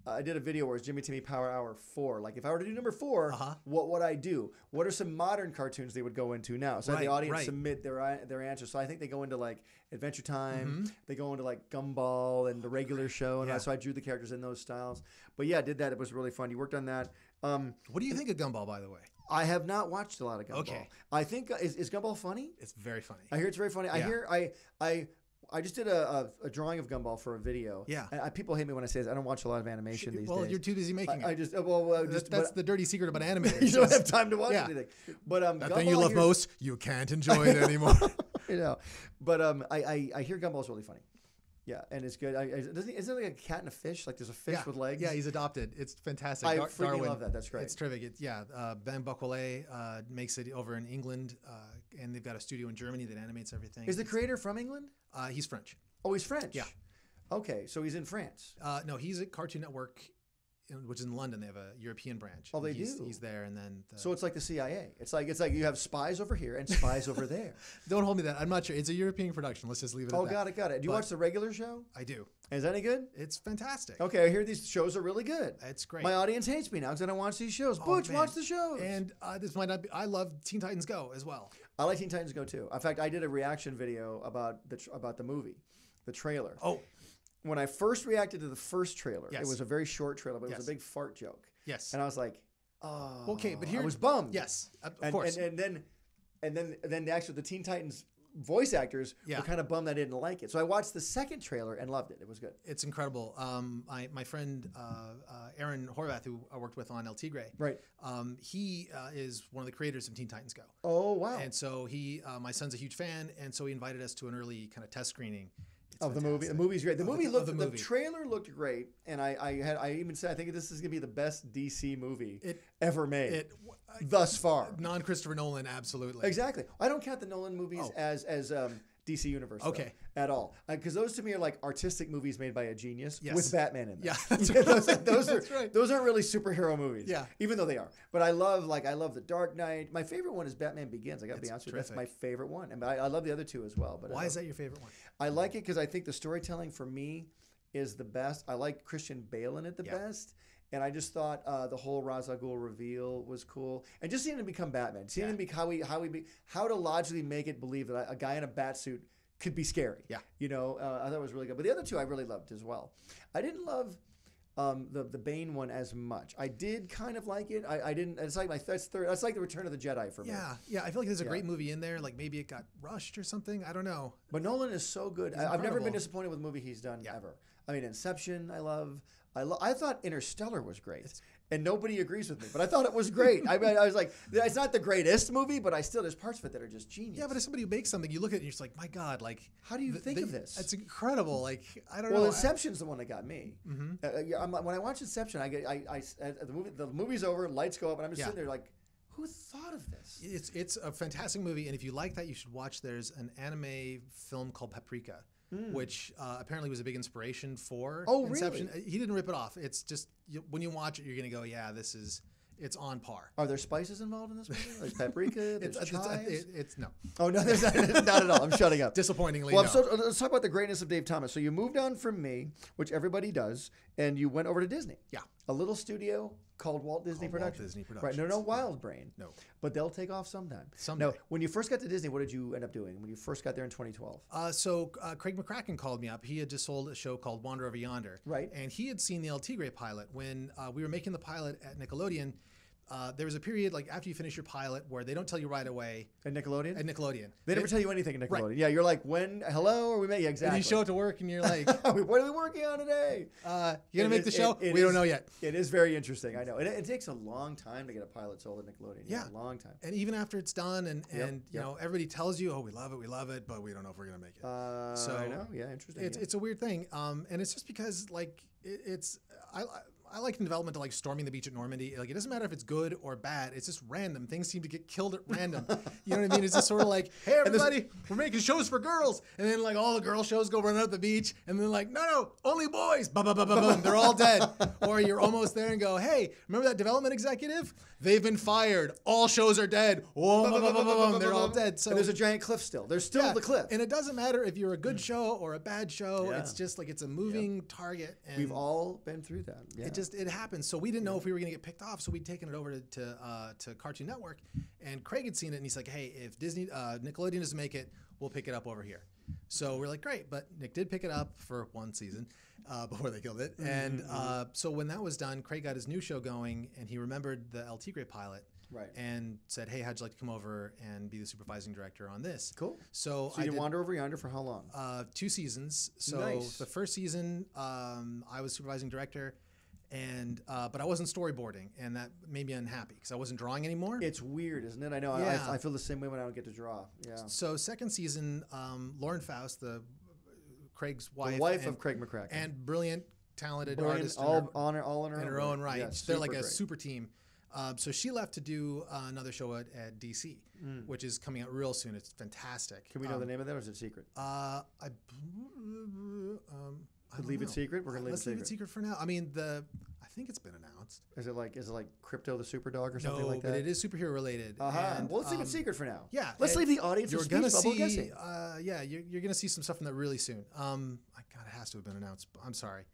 [SPEAKER 1] I did a video where it's Jimmy Timmy Power Hour 4. Like, if I were to do number 4, what would I do? What are some modern cartoons they would go into now? So the audience submit their answers. So I think they go into, like, Adventure Time. Mm-hmm. They go into, like, Gumball and the regular show. And so I drew the characters in those styles. But, yeah, I did that. It was really fun. You worked on that.
[SPEAKER 2] What do you think of Gumball, by the way?
[SPEAKER 1] I have not watched a lot of Gumball.
[SPEAKER 2] Okay.
[SPEAKER 1] I think, is Gumball funny?
[SPEAKER 2] It's very funny.
[SPEAKER 1] I hear it's very funny. Yeah. I just did a drawing of Gumball for a video.
[SPEAKER 2] Yeah.
[SPEAKER 1] And people hate me when I say this. I don't watch a lot of animation these days.
[SPEAKER 2] Well, you're too busy making it.
[SPEAKER 1] That's
[SPEAKER 2] the dirty secret about animators.
[SPEAKER 1] You don't have time to watch anything. But
[SPEAKER 2] that
[SPEAKER 1] Gumball,
[SPEAKER 2] thing you love most, you can't enjoy it anymore.
[SPEAKER 1] But I hear Gumball's really funny. Yeah, and it's good. Isn't it like a cat and a fish? Like there's a fish with legs?
[SPEAKER 2] Yeah, he's adopted. It's fantastic.
[SPEAKER 1] I freaking love that. That's great.
[SPEAKER 2] It's terrific. Ben Buckwallet makes it over in England, and they've got a studio in Germany that animates everything.
[SPEAKER 1] Is the creator from England?
[SPEAKER 2] He's French.
[SPEAKER 1] Oh, he's French?
[SPEAKER 2] Yeah.
[SPEAKER 1] Okay, so he's in France.
[SPEAKER 2] No, he's at Cartoon Network, which is in London. They have a European branch.
[SPEAKER 1] Oh, they do?
[SPEAKER 2] He's there, and then...
[SPEAKER 1] So it's like the CIA. It's like you have spies over here and spies over there.
[SPEAKER 2] Don't hold me that. I'm not sure. It's a European production. Let's just leave it at that.
[SPEAKER 1] Got it. Do you watch the regular show?
[SPEAKER 2] I do.
[SPEAKER 1] Is that any good?
[SPEAKER 2] It's fantastic.
[SPEAKER 1] Okay, I hear these shows are really good.
[SPEAKER 2] It's great.
[SPEAKER 1] My audience hates me now because I don't watch these shows. Butch, watch the shows.
[SPEAKER 2] And this might not be... I love Teen Titans Go as well.
[SPEAKER 1] I like Teen Titans Go too. In fact, I did a reaction video about the movie, the trailer.
[SPEAKER 2] Oh.
[SPEAKER 1] When I first reacted to the first trailer, it was a very short trailer, but it was a big fart joke.
[SPEAKER 2] Yes.
[SPEAKER 1] And I was like, oh.
[SPEAKER 2] Okay, but here
[SPEAKER 1] I was bummed.
[SPEAKER 2] Yes, of course.
[SPEAKER 1] And then the Teen Titans voice actors were kind of bummed I didn't like it. So I watched the second trailer and loved it. It was good.
[SPEAKER 2] It's incredible. My friend Aaron Horvath, who I worked with on El Tigre, he is one of the creators of Teen Titans Go.
[SPEAKER 1] Oh, wow.
[SPEAKER 2] And so my son's a huge fan, and so he invited us to an early kind of test screening
[SPEAKER 1] of the movie. The
[SPEAKER 2] fantastic.
[SPEAKER 1] movie's great. The movie
[SPEAKER 2] of
[SPEAKER 1] looked.
[SPEAKER 2] the
[SPEAKER 1] The
[SPEAKER 2] movie.
[SPEAKER 1] trailer looked great, and I even said I think this is gonna be the best DC movie ever made thus far.
[SPEAKER 2] Non-Christopher Nolan, absolutely.
[SPEAKER 1] Exactly. I don't count the Nolan movies as DC Universe.
[SPEAKER 2] Okay.
[SPEAKER 1] Though, at all, because those to me are like artistic movies made by a genius with Batman in them.
[SPEAKER 2] Yeah, that's right.
[SPEAKER 1] Those aren't really superhero movies.
[SPEAKER 2] Yeah.
[SPEAKER 1] Even though they are. But I love The Dark Knight. My favorite one is Batman Begins. I got to be honest with you. That's my favorite one. And I love the other two as well. But
[SPEAKER 2] why is that your favorite one?
[SPEAKER 1] I like it because I think the storytelling for me is the best. I like Christian Bale in it the best. And I just thought the whole Ra's al Ghul reveal was cool, and just seeing him become Batman, seeing him how to logically make it believe that a guy in a bat suit could be scary. Yeah, I thought it was really good. But the other two I really loved as well. I didn't love the Bane one as much. I did kind of like it. I didn't. It's like that's like the Return of the Jedi for me.
[SPEAKER 2] Yeah. I feel like there's a great movie in there. Like maybe it got rushed or something. I don't know.
[SPEAKER 1] But Nolan is so good. I've never been disappointed with a movie he's done ever. I mean, Inception, I love. I thought Interstellar was great, and nobody agrees with me, but I thought it was great. I was like, it's not the greatest movie, but there's parts of it that are just genius.
[SPEAKER 2] Yeah, but as somebody who makes something, you look at it and you're just like, my God, like,
[SPEAKER 1] how do you think of this?
[SPEAKER 2] It's incredible. Like, I don't know.
[SPEAKER 1] Well, Inception's the one that got me. Mm-hmm. When I watch Inception, the movie's over, lights go up, and I'm just sitting there like, who thought of this?
[SPEAKER 2] It's a fantastic movie, and if you like that, you should watch. There's an anime film called Paprika. Which apparently was a big inspiration for Inception.
[SPEAKER 1] Really?
[SPEAKER 2] He didn't rip it off. It's just when you watch it, you're gonna go, yeah, it's on par.
[SPEAKER 1] Are there spices involved in this movie? There's paprika. There's chives.
[SPEAKER 2] It's no.
[SPEAKER 1] Oh no, there's not at all. I'm shutting up.
[SPEAKER 2] Disappointingly,
[SPEAKER 1] well,
[SPEAKER 2] no.
[SPEAKER 1] Let's talk about the greatness of Dave Thomas. So you moved on from me, which everybody does, and you went over to Disney.
[SPEAKER 2] Yeah.
[SPEAKER 1] A little studio called Walt Disney Productions. Right. No, Wild Brain.
[SPEAKER 2] No.
[SPEAKER 1] But they'll take off sometime.
[SPEAKER 2] Someday.
[SPEAKER 1] Now, when you first got to Disney, what did you end up doing when you first got there in 2012?
[SPEAKER 2] Craig McCracken called me up. He had just sold a show called Wander Over Yonder.
[SPEAKER 1] Right.
[SPEAKER 2] And he had seen the El Tigre pilot. When we were making the pilot at Nickelodeon, there was a period like after you finish your pilot where they don't tell you right away.
[SPEAKER 1] At Nickelodeon?
[SPEAKER 2] At Nickelodeon.
[SPEAKER 1] They never tell you anything at Nickelodeon.
[SPEAKER 2] Right.
[SPEAKER 1] Yeah, you're like, when, hello, or we met? Yeah, exactly.
[SPEAKER 2] And you show up to work and you're like,
[SPEAKER 1] what are we working on today?
[SPEAKER 2] You going to make the show? We don't know yet.
[SPEAKER 1] It is very interesting, I know. It takes a long time to get a pilot sold at Nickelodeon.
[SPEAKER 2] Yeah.
[SPEAKER 1] A long time.
[SPEAKER 2] And even after it's done and you know, everybody tells you, oh, we love it, but we don't know if we're going to make it.
[SPEAKER 1] I know. Yeah, interesting.
[SPEAKER 2] It's a weird thing. And it's just because, like, I like in development to like storming the beach at Normandy. Like, it doesn't matter if it's good or bad. It's just random. Things seem to get killed at random. You know what I mean? It's just sort of like, hey, everybody, we're making shows for girls. And then like all the girl shows go running up the beach. And then like, no, only boys. Boom. They're all dead. Or you're almost there and go, hey, remember that development executive? They've been fired. All shows are dead. Whoa, they're all dead. So
[SPEAKER 1] and there's a giant cliff still. There's still the cliff.
[SPEAKER 2] And it doesn't matter if you're a good show or a bad show. It's just like it's a moving target. And
[SPEAKER 1] we've all been through that. Yeah.
[SPEAKER 2] It happens. So we didn't know if we were going to get picked off. So we'd taken it over to Cartoon Network, and Craig had seen it, and he's like, "Hey, if Nickelodeon doesn't make it, we'll pick it up over here." So we're like, "Great!" But Nick did pick it up for one season before they killed it. And so when that was done, Craig got his new show going, and he remembered the El Tigre pilot.
[SPEAKER 1] Right.
[SPEAKER 2] And said, hey, how'd you like to come over and be the supervising director on this?
[SPEAKER 1] Cool.
[SPEAKER 2] So
[SPEAKER 1] you did Wander Over Yonder for how long?
[SPEAKER 2] 2 seasons. So
[SPEAKER 1] nice.
[SPEAKER 2] The first season, I was supervising director, and but I wasn't storyboarding, and that made me unhappy because I wasn't drawing anymore.
[SPEAKER 1] It's weird, isn't it? I know.
[SPEAKER 2] Yeah.
[SPEAKER 1] I feel the same way when I don't get to draw. Yeah.
[SPEAKER 2] So second season, Lauren Faust, Craig's wife.
[SPEAKER 1] The wife of Craig McCracken.
[SPEAKER 2] And brilliant, talented artist.
[SPEAKER 1] All in
[SPEAKER 2] her own right.
[SPEAKER 1] Yeah,
[SPEAKER 2] they're like a
[SPEAKER 1] great.
[SPEAKER 2] super team. So she left to do another show at DC, which is coming out real soon. It's fantastic.
[SPEAKER 1] Can we know the name of that, or is it secret? Leave it secret. We're gonna leave it secret.
[SPEAKER 2] Leave it secret for now. I mean, I think it's been announced.
[SPEAKER 1] Is it like Crypto the Super Dog or something like that?
[SPEAKER 2] No, but it is superhero related.
[SPEAKER 1] Well, let's leave it secret for now.
[SPEAKER 2] Yeah,
[SPEAKER 1] let's leave the audience.
[SPEAKER 2] You're gonna see. You're gonna see some stuff from that really soon. God, it has to have been announced. I'm sorry.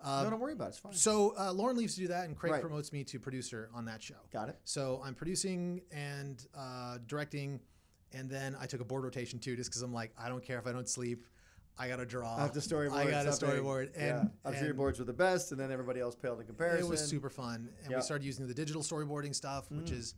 [SPEAKER 1] No, don't worry about it. It's fine.
[SPEAKER 2] So Lauren leaves to do that, and Craig promotes me to producer on that show.
[SPEAKER 1] Got it.
[SPEAKER 2] So I'm producing and directing, and then I took a board rotation too, just because I'm like, I don't care if I don't sleep. I got to draw.
[SPEAKER 1] I have to storyboard.
[SPEAKER 2] I got to storyboard. And
[SPEAKER 1] I'm sure your boards were the best, and then everybody else paled in comparison.
[SPEAKER 2] It was super fun. And we started using the digital storyboarding stuff, which is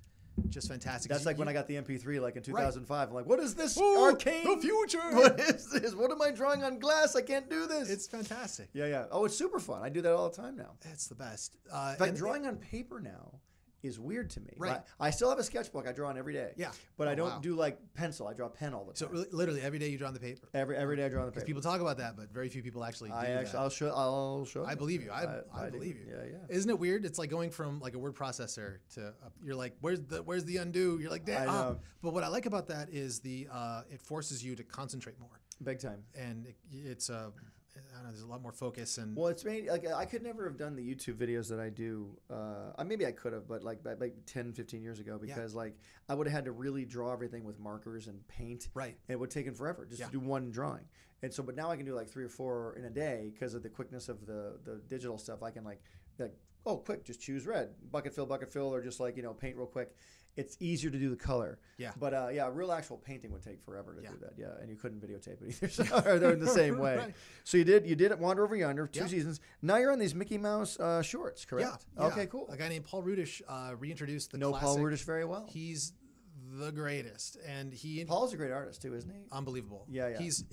[SPEAKER 2] just fantastic.
[SPEAKER 1] That's like when I got the MP3 like in 2005. I'm like, what is this arcane?
[SPEAKER 2] The future.
[SPEAKER 1] What is this? What am I drawing on glass? I can't do this.
[SPEAKER 2] It's fantastic.
[SPEAKER 1] Yeah. Oh, it's super fun. I do that all the time now.
[SPEAKER 2] It's the best.
[SPEAKER 1] In fact, drawing on paper now is weird to me.
[SPEAKER 2] Right.
[SPEAKER 1] I still have a sketchbook I draw on every day.
[SPEAKER 2] Yeah.
[SPEAKER 1] But I don't do like pencil. I draw pen all the time.
[SPEAKER 2] So literally every day you draw on the paper.
[SPEAKER 1] Every day I draw on the paper.
[SPEAKER 2] People talk about that, but very few people actually do that.
[SPEAKER 1] I'll show.
[SPEAKER 2] I believe you. I believe you.
[SPEAKER 1] Yeah.
[SPEAKER 2] Isn't it weird? It's like going from like a word processor to you're like, where's the undo? You're like, damn.
[SPEAKER 1] I know.
[SPEAKER 2] But what I like about that is it forces you to concentrate more.
[SPEAKER 1] Big time.
[SPEAKER 2] And it's I don't know, there's a lot more focus and.
[SPEAKER 1] Well, it's made like I could never have done the YouTube videos that I do. Maybe I could have, but like 10, 15 years ago, because like I would have had to really draw everything with markers and paint.
[SPEAKER 2] Right.
[SPEAKER 1] And it would take forever just to do one drawing. And so, but now I can do like 3 or 4 in a day because of the quickness of the digital stuff. I can like, oh, quick, just choose red, bucket fill, or just like, paint real quick. It's easier to do the color. Yeah. But real actual painting would take forever to do that. Yeah. And you couldn't videotape it either. So they're in the same way. Right. So you did Wander Over Yonder, 2 seasons. Now you're on these Mickey Mouse shorts, correct?
[SPEAKER 2] Yeah.
[SPEAKER 1] Okay, cool.
[SPEAKER 2] A guy named Paul Ruddish reintroduced the classic.
[SPEAKER 1] Paul Ruddish very well.
[SPEAKER 2] He's the greatest, and
[SPEAKER 1] Paul's a great artist too, isn't he?
[SPEAKER 2] Unbelievable.
[SPEAKER 1] Yeah.
[SPEAKER 2] He's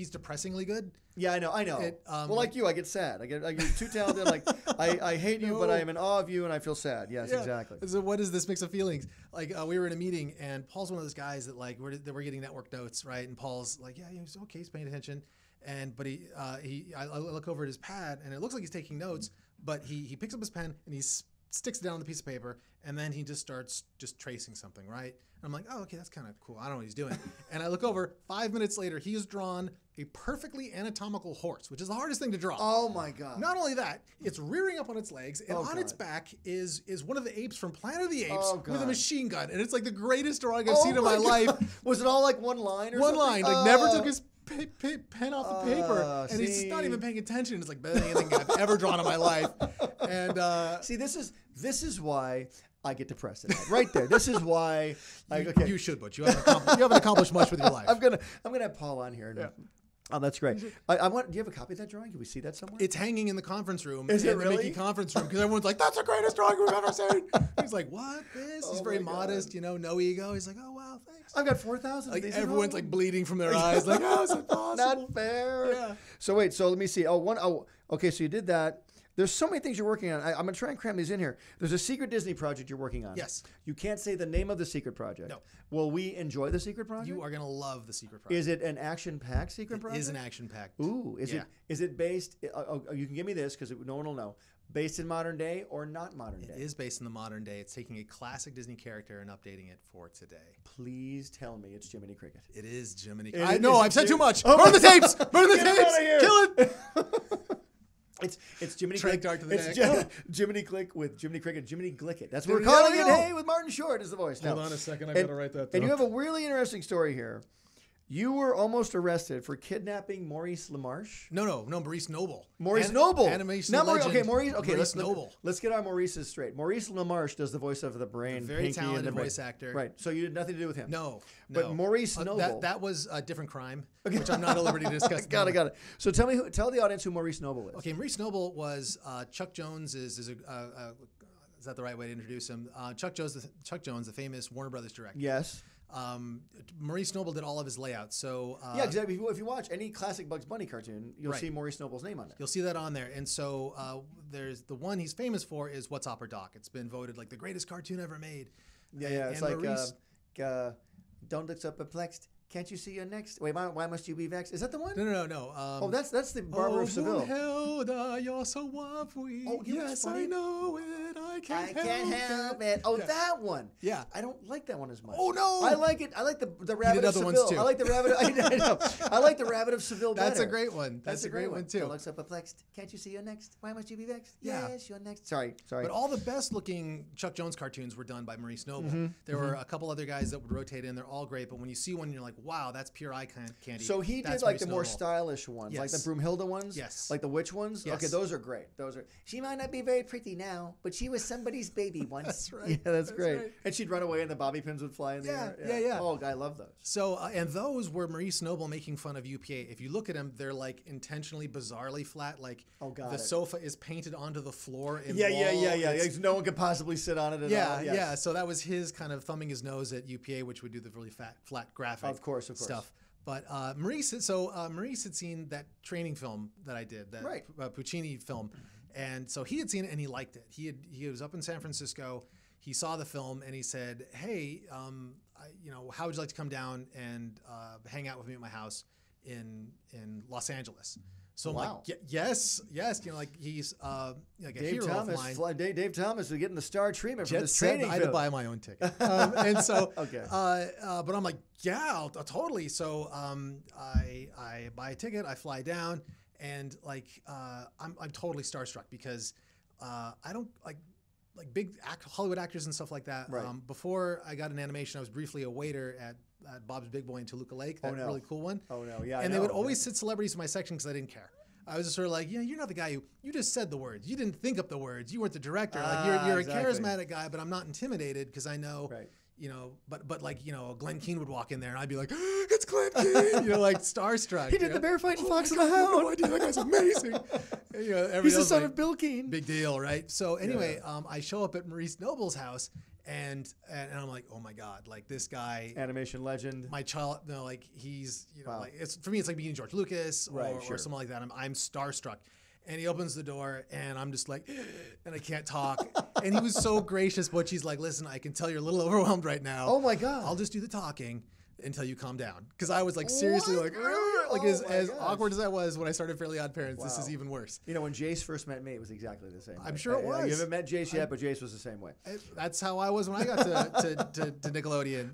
[SPEAKER 2] depressingly good.
[SPEAKER 1] Yeah, I know. Well, like you, I get sad. You're too talented. Like I hate you, but I am in awe of you, and I feel sad. Yes, exactly.
[SPEAKER 2] So what is this mix of feelings? Like we were in a meeting, and Paul's one of those guys that like we're getting network notes, right? And Paul's like, he's okay, he's paying attention, but I look over at his pad, and it looks like he's taking notes, but he picks up his pen and he sticks it down on the piece of paper, and then he just starts tracing something, right? And I'm like, oh, okay, that's kind of cool. I don't know what he's doing. And I look over, 5 minutes later, he has drawn a perfectly anatomical horse, which is the hardest thing to draw.
[SPEAKER 1] Oh my God.
[SPEAKER 2] Not only that, it's rearing up on its legs, and on its back is one of the apes from Planet of the Apes with a machine gun. And it's like the greatest drawing I've seen in my life.
[SPEAKER 1] Was it all like one line or something?
[SPEAKER 2] One line. Like never took his pen off the paper, and he's not even paying attention. It's like better than anything I've ever drawn in my life. And
[SPEAKER 1] see, this is why I get depressed at night. Right there. This is why.
[SPEAKER 2] You should, Butch. You haven't accomplished much with your life.
[SPEAKER 1] I'm gonna have Paul on here. Yeah. Oh, that's great. Do you have a copy of that drawing? Can we see that somewhere?
[SPEAKER 2] It's hanging in the conference room.
[SPEAKER 1] Is it really?
[SPEAKER 2] The Mickey conference room, because everyone's like, "That's the greatest drawing we've ever seen." He's like, "What? This?" He's very modest, no ego. He's like, "Oh wow, thanks."
[SPEAKER 1] I've got 4,000.
[SPEAKER 2] Like everyone's like bleeding from their eyes. Like, how is it possible?
[SPEAKER 1] Not fair.
[SPEAKER 2] Yeah.
[SPEAKER 1] So wait. So let me see. Okay. So you did that. There's so many things you're working on. I'm going to try and cram these in here. There's a secret Disney project you're working on.
[SPEAKER 2] Yes.
[SPEAKER 1] You can't say the name of the secret project.
[SPEAKER 2] No.
[SPEAKER 1] Will we enjoy the secret project?
[SPEAKER 2] You are going to love the secret project.
[SPEAKER 1] Is it an action-packed secret project?
[SPEAKER 2] It is an action-packed.
[SPEAKER 1] Ooh. Is it based, you can give me this because no one will know, based in modern day or not modern day?
[SPEAKER 2] It is based in the modern day. It's taking a classic Disney character and updating it for today.
[SPEAKER 1] Please tell me it's Jiminy Cricket.
[SPEAKER 2] It is Jiminy Cricket. I know, I've said too much.
[SPEAKER 1] Oh,
[SPEAKER 2] burn the tapes! Burn the tapes!
[SPEAKER 1] Out of here.
[SPEAKER 2] Kill it!
[SPEAKER 1] It's Jiminy
[SPEAKER 2] Cricket.
[SPEAKER 1] Jiminy Click with Jiminy Cricket. Jiminy Glicket. That's what we're calling it. Hey, with Martin Short is the voice.
[SPEAKER 2] Hold on a second. I better write that down.
[SPEAKER 1] And you have a really interesting story here. You were almost arrested for kidnapping Maurice LaMarche.
[SPEAKER 2] No, Maurice Noble.
[SPEAKER 1] Maurice Noble.
[SPEAKER 2] Animation legend.
[SPEAKER 1] Maurice.
[SPEAKER 2] Noble.
[SPEAKER 1] Let's get our Maurices straight. Maurice LaMarche does the voice of the brain.
[SPEAKER 2] Very
[SPEAKER 1] Pinky
[SPEAKER 2] talented voice actor.
[SPEAKER 1] Right. So you had nothing to do with him.
[SPEAKER 2] No.
[SPEAKER 1] But Maurice Noble.
[SPEAKER 2] That was a different crime, which I'm not at liberty to discuss.
[SPEAKER 1] Got it. So tell the audience who Maurice Noble is.
[SPEAKER 2] Okay, Maurice Noble was Chuck Jones. Is that the right way to introduce him? Chuck Jones, the famous Warner Brothers director.
[SPEAKER 1] Yes.
[SPEAKER 2] Maurice Noble did all of his layouts. So
[SPEAKER 1] exactly. If you watch any classic Bugs Bunny cartoon, you'll see Maurice Noble's name on it.
[SPEAKER 2] You'll see that on there. And so there's the one he's famous for is What's Opera Doc. It's been voted like the greatest cartoon ever made.
[SPEAKER 1] It's like don't look so perplexed. Can't you see your next? Wait, why must you be vexed? Is that the one?
[SPEAKER 2] No.
[SPEAKER 1] That's the Barber of Seville.
[SPEAKER 2] Hilda, you're so lovely.
[SPEAKER 1] Oh,
[SPEAKER 2] yes, I know it. I can't help
[SPEAKER 1] it. Oh, that one.
[SPEAKER 2] Yeah.
[SPEAKER 1] I don't like that one as much.
[SPEAKER 2] Oh no.
[SPEAKER 1] I like it. I like the Rabbit of Seville.
[SPEAKER 2] Ones too.
[SPEAKER 1] I like the Rabbit. I know. I like the Rabbit of Seville better.
[SPEAKER 2] That's a great one. That's a great one too.
[SPEAKER 1] Don't look so perplexed. Can't you see your next? Why must you be vexed?
[SPEAKER 2] Yeah.
[SPEAKER 1] Yes, you're next. Sorry.
[SPEAKER 2] But all the best looking Chuck Jones cartoons were done by Maurice Noble. There were a couple other guys that would rotate in. They're all great. But when you see one, you're like, wow, that's pure eye candy.
[SPEAKER 1] So he did like the more stylish ones, like the Broomhilda ones, like the witch ones.
[SPEAKER 2] Yes.
[SPEAKER 1] Okay, those are great. She might not be very pretty now, but she was somebody's baby once.
[SPEAKER 2] That's right.
[SPEAKER 1] Yeah, that's great. Right. And she'd run away, and the bobby pins would fly in the air.
[SPEAKER 2] Yeah.
[SPEAKER 1] Oh, I love those.
[SPEAKER 2] So, and those were Maurice Noble making fun of UPA. If you look at them, they're like intentionally, bizarrely flat. Like the sofa is painted onto the floor.
[SPEAKER 1] Yeah. No one could possibly sit on it at all.
[SPEAKER 2] Yeah. So that was his kind of thumbing his nose at UPA, which would do the really flat graphic
[SPEAKER 1] of course.
[SPEAKER 2] stuff. But Maurice had seen that training film that I did, that Puccini film, And so he had seen it and he liked it. He was up in San Francisco. He saw the film and he said, "Hey, how would you like to come down and hang out with me at my house in Los Angeles?" So I'm like, yes, like he's like a hero of mine.
[SPEAKER 1] Dave Thomas was getting the star treatment from
[SPEAKER 2] Jet
[SPEAKER 1] this
[SPEAKER 2] set,
[SPEAKER 1] training
[SPEAKER 2] I had to buy my own ticket, and so but I'm like, yeah, totally. So I buy a ticket, I fly down, and like I'm totally starstruck because I don't like big Hollywood actors and stuff like that.
[SPEAKER 1] Right.
[SPEAKER 2] Before I got in animation, I was briefly a waiter at Bob's Big Boy in Toluca Lake, that really cool one.
[SPEAKER 1] Oh no, yeah.
[SPEAKER 2] And they would always sit celebrities in my section because I didn't care. I was just sort of like, you're not the guy you just said the words. You didn't think up the words. You weren't the director. Like you're exactly. A charismatic guy, but I'm not intimidated because I know, but like, Glenn Keane would walk in there and I'd be like, it's Glenn Keane, like starstruck.
[SPEAKER 1] He did the bear fighting Fox and the Hound.
[SPEAKER 2] No idea, that guy's amazing.
[SPEAKER 1] He's the son of Bill Keane.
[SPEAKER 2] Big deal, right? So anyway, I show up at Maurice Noble's house. And I'm like, oh my God, like this guy,
[SPEAKER 1] animation legend.
[SPEAKER 2] My child, like he's, like it's for me, it's like being George Lucas or something like that. I'm starstruck. And he opens the door, and I'm just like, and I can't talk. And he was so gracious, but she's like, listen, I can tell you're a little overwhelmed right now.
[SPEAKER 1] Oh my God,
[SPEAKER 2] I'll just do the talking until you calm down. Because I was like seriously as awkward as I was when I started Fairly Odd Parents, this is even worse.
[SPEAKER 1] When Jace first met me, it was exactly the same.
[SPEAKER 2] I'm sure it was.
[SPEAKER 1] You haven't met Jace yet, but Jace was the same way.
[SPEAKER 2] That's how I was when I got to Nickelodeon.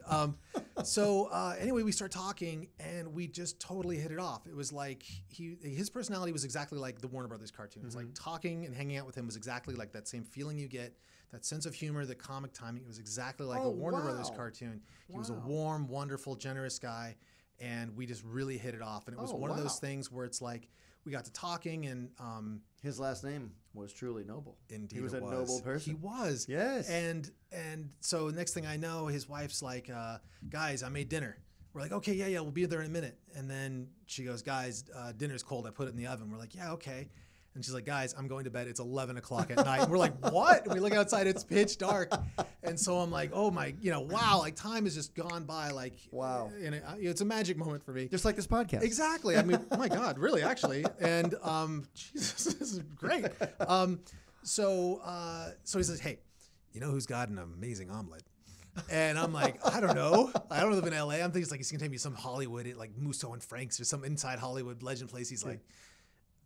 [SPEAKER 2] Anyway, we start talking and we just totally hit it off. It was like his personality was exactly like the Warner Brothers cartoons. Like talking and hanging out with him was exactly like that same feeling you get. That sense of humor, the comic timing, it was exactly like a Warner Brothers cartoon. He was a warm, wonderful, generous guy, and we just really hit it off. And it was one of those things where it's like we got to talking, and
[SPEAKER 1] his last name was truly Noble.
[SPEAKER 2] Indeed,
[SPEAKER 1] he was a noble person.
[SPEAKER 2] He was,
[SPEAKER 1] yes.
[SPEAKER 2] And so next thing I know, his wife's like, "Guys, I made dinner." We're like, "Okay, yeah, we'll be there in a minute." And then she goes, "Guys, dinner's cold. I put it in the oven." We're like, "Yeah, okay." And she's like, "Guys, I'm going to bed. It's 11 o'clock at night." And we're like, "What?" And we look outside, it's pitch dark. And so I'm like, "Oh my, wow, like time has just gone by." Like,
[SPEAKER 1] wow.
[SPEAKER 2] And it's a magic moment for me.
[SPEAKER 1] Just like this podcast.
[SPEAKER 2] Exactly. I mean, oh my God, really, actually. And Jesus, this is great. So he says, "Hey, you know who's got an amazing omelet?" And I'm like, I don't know. I don't live in LA. I'm thinking it's like he's going to take me to some Hollywood, like Musso and Frank's or some inside Hollywood legend place. He's like,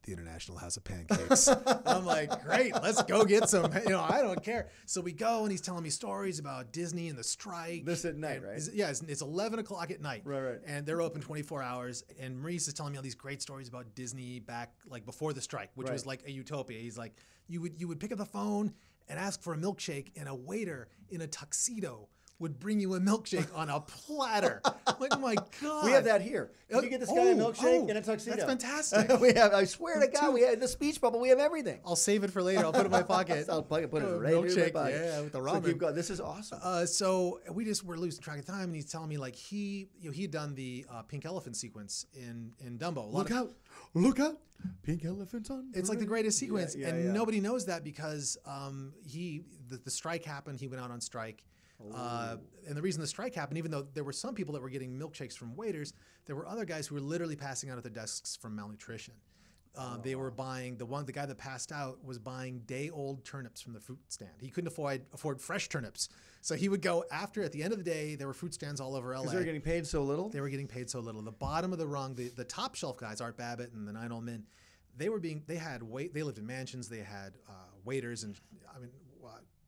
[SPEAKER 2] the International House of Pancakes. I'm like, great, let's go get some. I don't care. So we go, and he's telling me stories about Disney and the strike.
[SPEAKER 1] This at night, right?
[SPEAKER 2] It's 11 o'clock at night.
[SPEAKER 1] Right.
[SPEAKER 2] And they're open 24 hours. And Maurice is telling me all these great stories about Disney back like before the strike, which was like a utopia. He's like, you would pick up the phone and ask for a milkshake, and a waiter in a tuxedo would bring you a milkshake on a platter. Like, my God.
[SPEAKER 1] We have that here. Can you get this guy a milkshake in a tuxedo?
[SPEAKER 2] That's fantastic.
[SPEAKER 1] We have, I swear to God, we have in the speech bubble, we have everything.
[SPEAKER 2] I'll save it for later. I'll put it in my pocket.
[SPEAKER 1] I'll put it right
[SPEAKER 2] milkshake,
[SPEAKER 1] in my pocket.
[SPEAKER 2] Yeah, with the ramen.
[SPEAKER 1] So keep going. This is awesome.
[SPEAKER 2] So we're losing track of time, and he's telling me like he had done the pink elephant sequence in Dumbo.
[SPEAKER 1] Look out. Pink elephants on.
[SPEAKER 2] It's like the greatest sequence, and nobody knows that because the strike happened. He went out on strike. And the reason the strike happened, even though there were some people that were getting milkshakes from waiters, there were other guys who were literally passing out at their desks from malnutrition. They were buying the guy that passed out was buying day-old turnips from the fruit stand. He couldn't afford fresh turnips, so he would go at the end of the day. There were fruit stands all over LA.
[SPEAKER 1] Because they were getting paid so little.
[SPEAKER 2] They were getting paid so little. The bottom of the rung, the top shelf guys, Art Babbitt and the Nine Old Men, they lived in mansions. They had waiters and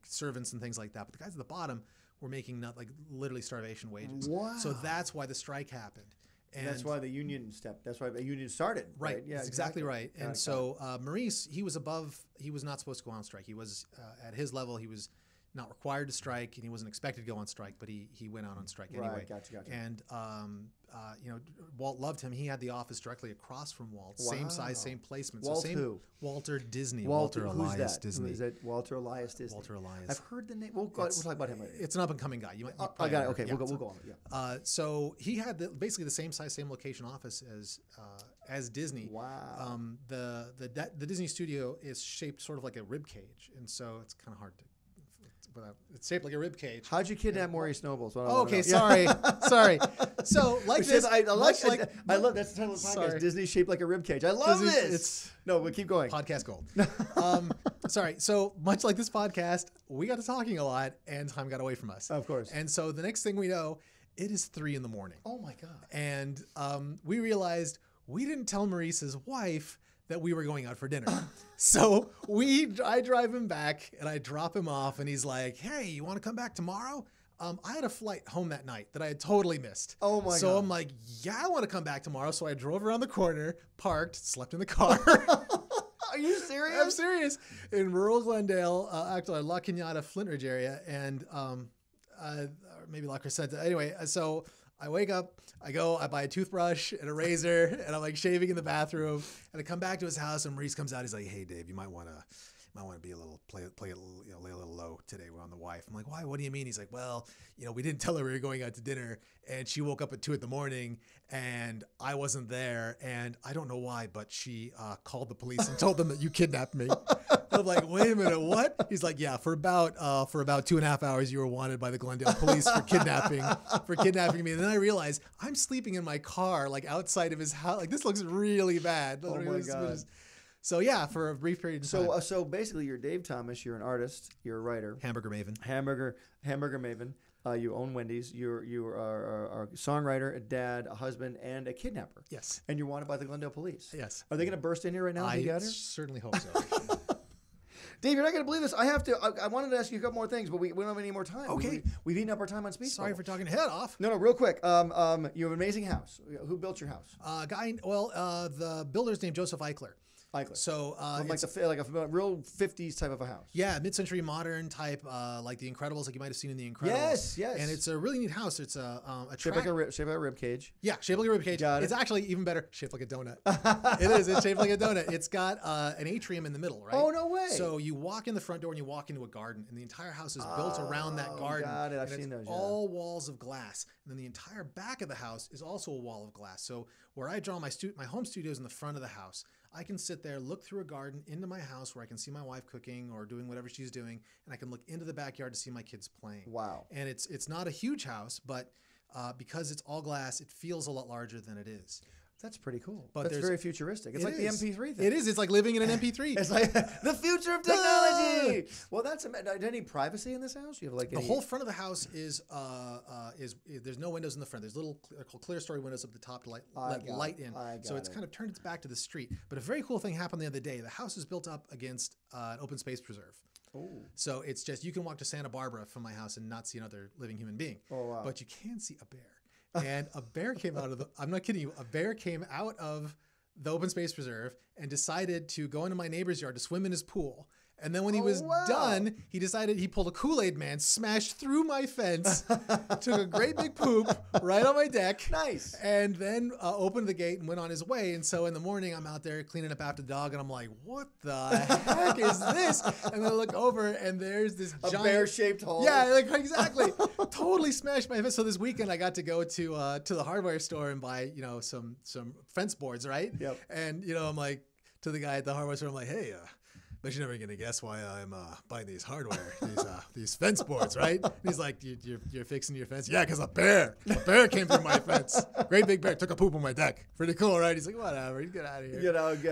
[SPEAKER 2] servants and things like that. But the guys at the bottom were making literally starvation wages.
[SPEAKER 1] Wow.
[SPEAKER 2] So that's why the strike happened. And
[SPEAKER 1] that's why the union stepped. That's why the union started.
[SPEAKER 2] Right.
[SPEAKER 1] Yeah,
[SPEAKER 2] that's exactly right. And so Maurice, he was not supposed to go on strike. He was at his level, he was not required to strike, and he wasn't expected to go on strike, but he went out on strike anyway.
[SPEAKER 1] Right, gotcha.
[SPEAKER 2] And Walt loved him. He had the office directly across from Walt.
[SPEAKER 1] Wow.
[SPEAKER 2] Same size, same placement.
[SPEAKER 1] Walt who?
[SPEAKER 2] Walter Disney.
[SPEAKER 1] Walter
[SPEAKER 2] Elias Disney.
[SPEAKER 1] Is that Walter Elias Disney?
[SPEAKER 2] Walter Elias.
[SPEAKER 1] I've heard the name. We'll talk about him later.
[SPEAKER 2] It's an up-and-coming guy. You
[SPEAKER 1] I got it. Okay, we'll go on. Yeah.
[SPEAKER 2] So he had basically the same size, same location office as Disney.
[SPEAKER 1] Wow.
[SPEAKER 2] The Disney studio is shaped sort of like a rib cage, and so it's kind of hard to it's shaped like a rib cage.
[SPEAKER 1] How'd you kidnap Maurice Noble?
[SPEAKER 2] Okay, sorry. So like this,
[SPEAKER 1] I love that's the title of the podcast.
[SPEAKER 2] Sorry.
[SPEAKER 1] Disney shaped like a rib cage. I love this. No, we'll keep going.
[SPEAKER 2] Podcast gold. Sorry. So much like this podcast, we got to talking a lot, and time got away from us.
[SPEAKER 1] Of course.
[SPEAKER 2] And so the next thing we know, it is 3 a.m.
[SPEAKER 1] Oh my God.
[SPEAKER 2] And we realized we didn't tell Maurice's wife that we were going out for dinner. So I drive him back and I drop him off, and he's like, "Hey, you want to come back tomorrow?" I had a flight home that night that I had totally missed.
[SPEAKER 1] Oh my God.
[SPEAKER 2] So I'm like, "Yeah, I want to come back tomorrow." So I drove around the corner, parked, slept in the car.
[SPEAKER 1] Are you serious?
[SPEAKER 2] I'm serious. In rural Glendale, actually La Cañada, Flintridge area, and maybe La Crescenta. Anyway, so I wake up, I buy a toothbrush and a razor, and I'm like shaving in the bathroom, and I come back to his house, and Maurice comes out. He's like, "Hey, Dave, you might want to be a little play a little, lay a little low today. We're on the wife." I'm like, "Why? What do you mean?" He's like, "Well, we didn't tell her we were going out to dinner, and she woke up at 2 a.m, and I wasn't there, and I don't know why, but she called the police and told them that you kidnapped me." I'm like, "Wait a minute, what?" He's like, "Yeah, for about 2.5 hours, you were wanted by the Glendale police for kidnapping me." And then I realized I'm sleeping in my car, like outside of his house. Like, this looks really bad.
[SPEAKER 1] Oh my God.
[SPEAKER 2] So yeah, for a brief period of time.
[SPEAKER 1] So basically, you're Dave Thomas. You're an artist. You're a writer.
[SPEAKER 2] Hamburger maven.
[SPEAKER 1] Hamburger maven. You own Wendy's. You are a songwriter, a dad, a husband, and a kidnapper.
[SPEAKER 2] Yes.
[SPEAKER 1] And you're wanted by the Glendale police.
[SPEAKER 2] Yes.
[SPEAKER 1] Are they going to burst in here right now?
[SPEAKER 2] I certainly hope so.
[SPEAKER 1] Dave, you're not going to believe this. I wanted to ask you a couple more things, but we don't have any more time.
[SPEAKER 2] Okay.
[SPEAKER 1] We've eaten up our time on speech.
[SPEAKER 2] Sorry for talking head off.
[SPEAKER 1] No, real quick. You have an amazing house. Who built your house?
[SPEAKER 2] The builder's named Joseph Eichler. So
[SPEAKER 1] like a real 50s type of a house.
[SPEAKER 2] Yeah, mid-century modern type, like The Incredibles, like you might have seen in The Incredibles.
[SPEAKER 1] Yes.
[SPEAKER 2] And it's a really neat house. It's a
[SPEAKER 1] shaped like a rib cage.
[SPEAKER 2] Yeah, shaped like a rib cage.
[SPEAKER 1] Got it.
[SPEAKER 2] It's actually even better, shaped like a donut. It is. It's shaped like a donut. It's got an atrium in the middle, right?
[SPEAKER 1] Oh, no way.
[SPEAKER 2] So you walk in the front door and you walk into a garden, and the entire house is built around that garden.
[SPEAKER 1] Got it. I've seen those.
[SPEAKER 2] All walls of glass, and then the entire back of the house is also a wall of glass. So where I draw my home studio is in the front of the house. I can sit there, look through a garden into my house where I can see my wife cooking or doing whatever she's doing, and I can look into the backyard to see my kids playing.
[SPEAKER 1] Wow.
[SPEAKER 2] And it's not a huge house, but because it's all glass, it feels a lot larger than it is.
[SPEAKER 1] That's pretty cool.
[SPEAKER 2] But
[SPEAKER 1] that's very futuristic. It's like the MP3 thing.
[SPEAKER 2] It is. It's like living in an MP3.
[SPEAKER 1] It's like the future of technology. Well, that's any privacy in this house? You have
[SPEAKER 2] the whole front of the house is there's no windows in the front. There's little clear story windows up the top to let light in. So it's kind of turned its back to the street. But a very cool thing happened the other day. The house is built up against an open space preserve.
[SPEAKER 1] Oh.
[SPEAKER 2] So it's just, you can walk to Santa Barbara from my house and not see another living human being.
[SPEAKER 1] Oh, wow.
[SPEAKER 2] But you can see a bear. And a bear came out of I'm not kidding you, a bear came out of the open space preserve and decided to go into my neighbor's yard to swim in his pool. And then when he was done, he decided he pulled a Kool-Aid man, smashed through my fence, took a great big poop right on my deck.
[SPEAKER 1] Nice.
[SPEAKER 2] And then opened the gate and went on his way. And so in the morning, I'm out there cleaning up after the dog, and I'm like, what the heck is this? And then I look over, and there's this giant
[SPEAKER 1] bear-shaped hole.
[SPEAKER 2] Yeah, like exactly. Totally smashed my fence. So this weekend, I got to go to the hardware store and buy, some fence boards, right?
[SPEAKER 1] Yep.
[SPEAKER 2] And, I'm like, to the guy at the hardware store, I'm like, hey, but you're never gonna guess why I'm buying these hardware, these fence boards, right? And he's like, you're fixing your fence? Yeah, because a bear came through my fence. Great big bear, took a poop on my deck. Pretty cool, right? He's like, whatever, get out of here.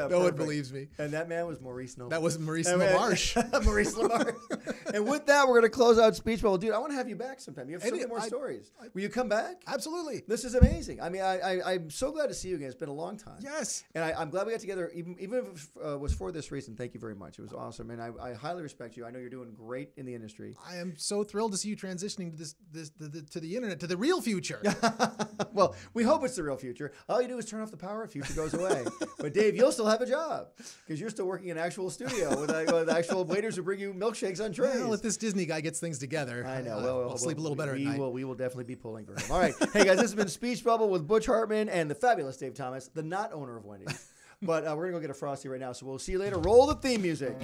[SPEAKER 2] No one believes me.
[SPEAKER 1] And that man was Maurice Noble.
[SPEAKER 2] That was Maurice LaMarche.
[SPEAKER 1] Maurice LaMarche. And with that, we're gonna close out Speech Bubble. Dude, I want to have you back sometime. You have so many more stories. Will you come back?
[SPEAKER 2] Absolutely.
[SPEAKER 1] This is amazing. I mean, I'm so glad to see you again. It's been a long time.
[SPEAKER 2] Yes.
[SPEAKER 1] And I'm glad we got together, even if it was for this reason. Thank you very much. It was awesome, and I highly respect you. I know you're doing great in the industry.
[SPEAKER 2] I am so thrilled to see you transitioning to the internet, to the real future.
[SPEAKER 1] Well, we hope it's the real future. All you do is turn off the power, future goes away. But Dave, you'll still have a job because you're still working in an actual studio with actual waiters who bring you milkshakes on trays.
[SPEAKER 2] Well, if this Disney guy gets things together,
[SPEAKER 1] I know.
[SPEAKER 2] I'll sleep a little better at night.
[SPEAKER 1] We will definitely be pulling for him. All right. Hey, guys, this has been Speech Bubble with Butch Hartman and the fabulous Dave Thomas, the not owner of Wendy's. But we're going to go get a Frosty right now, so we'll see you later. Roll the theme music.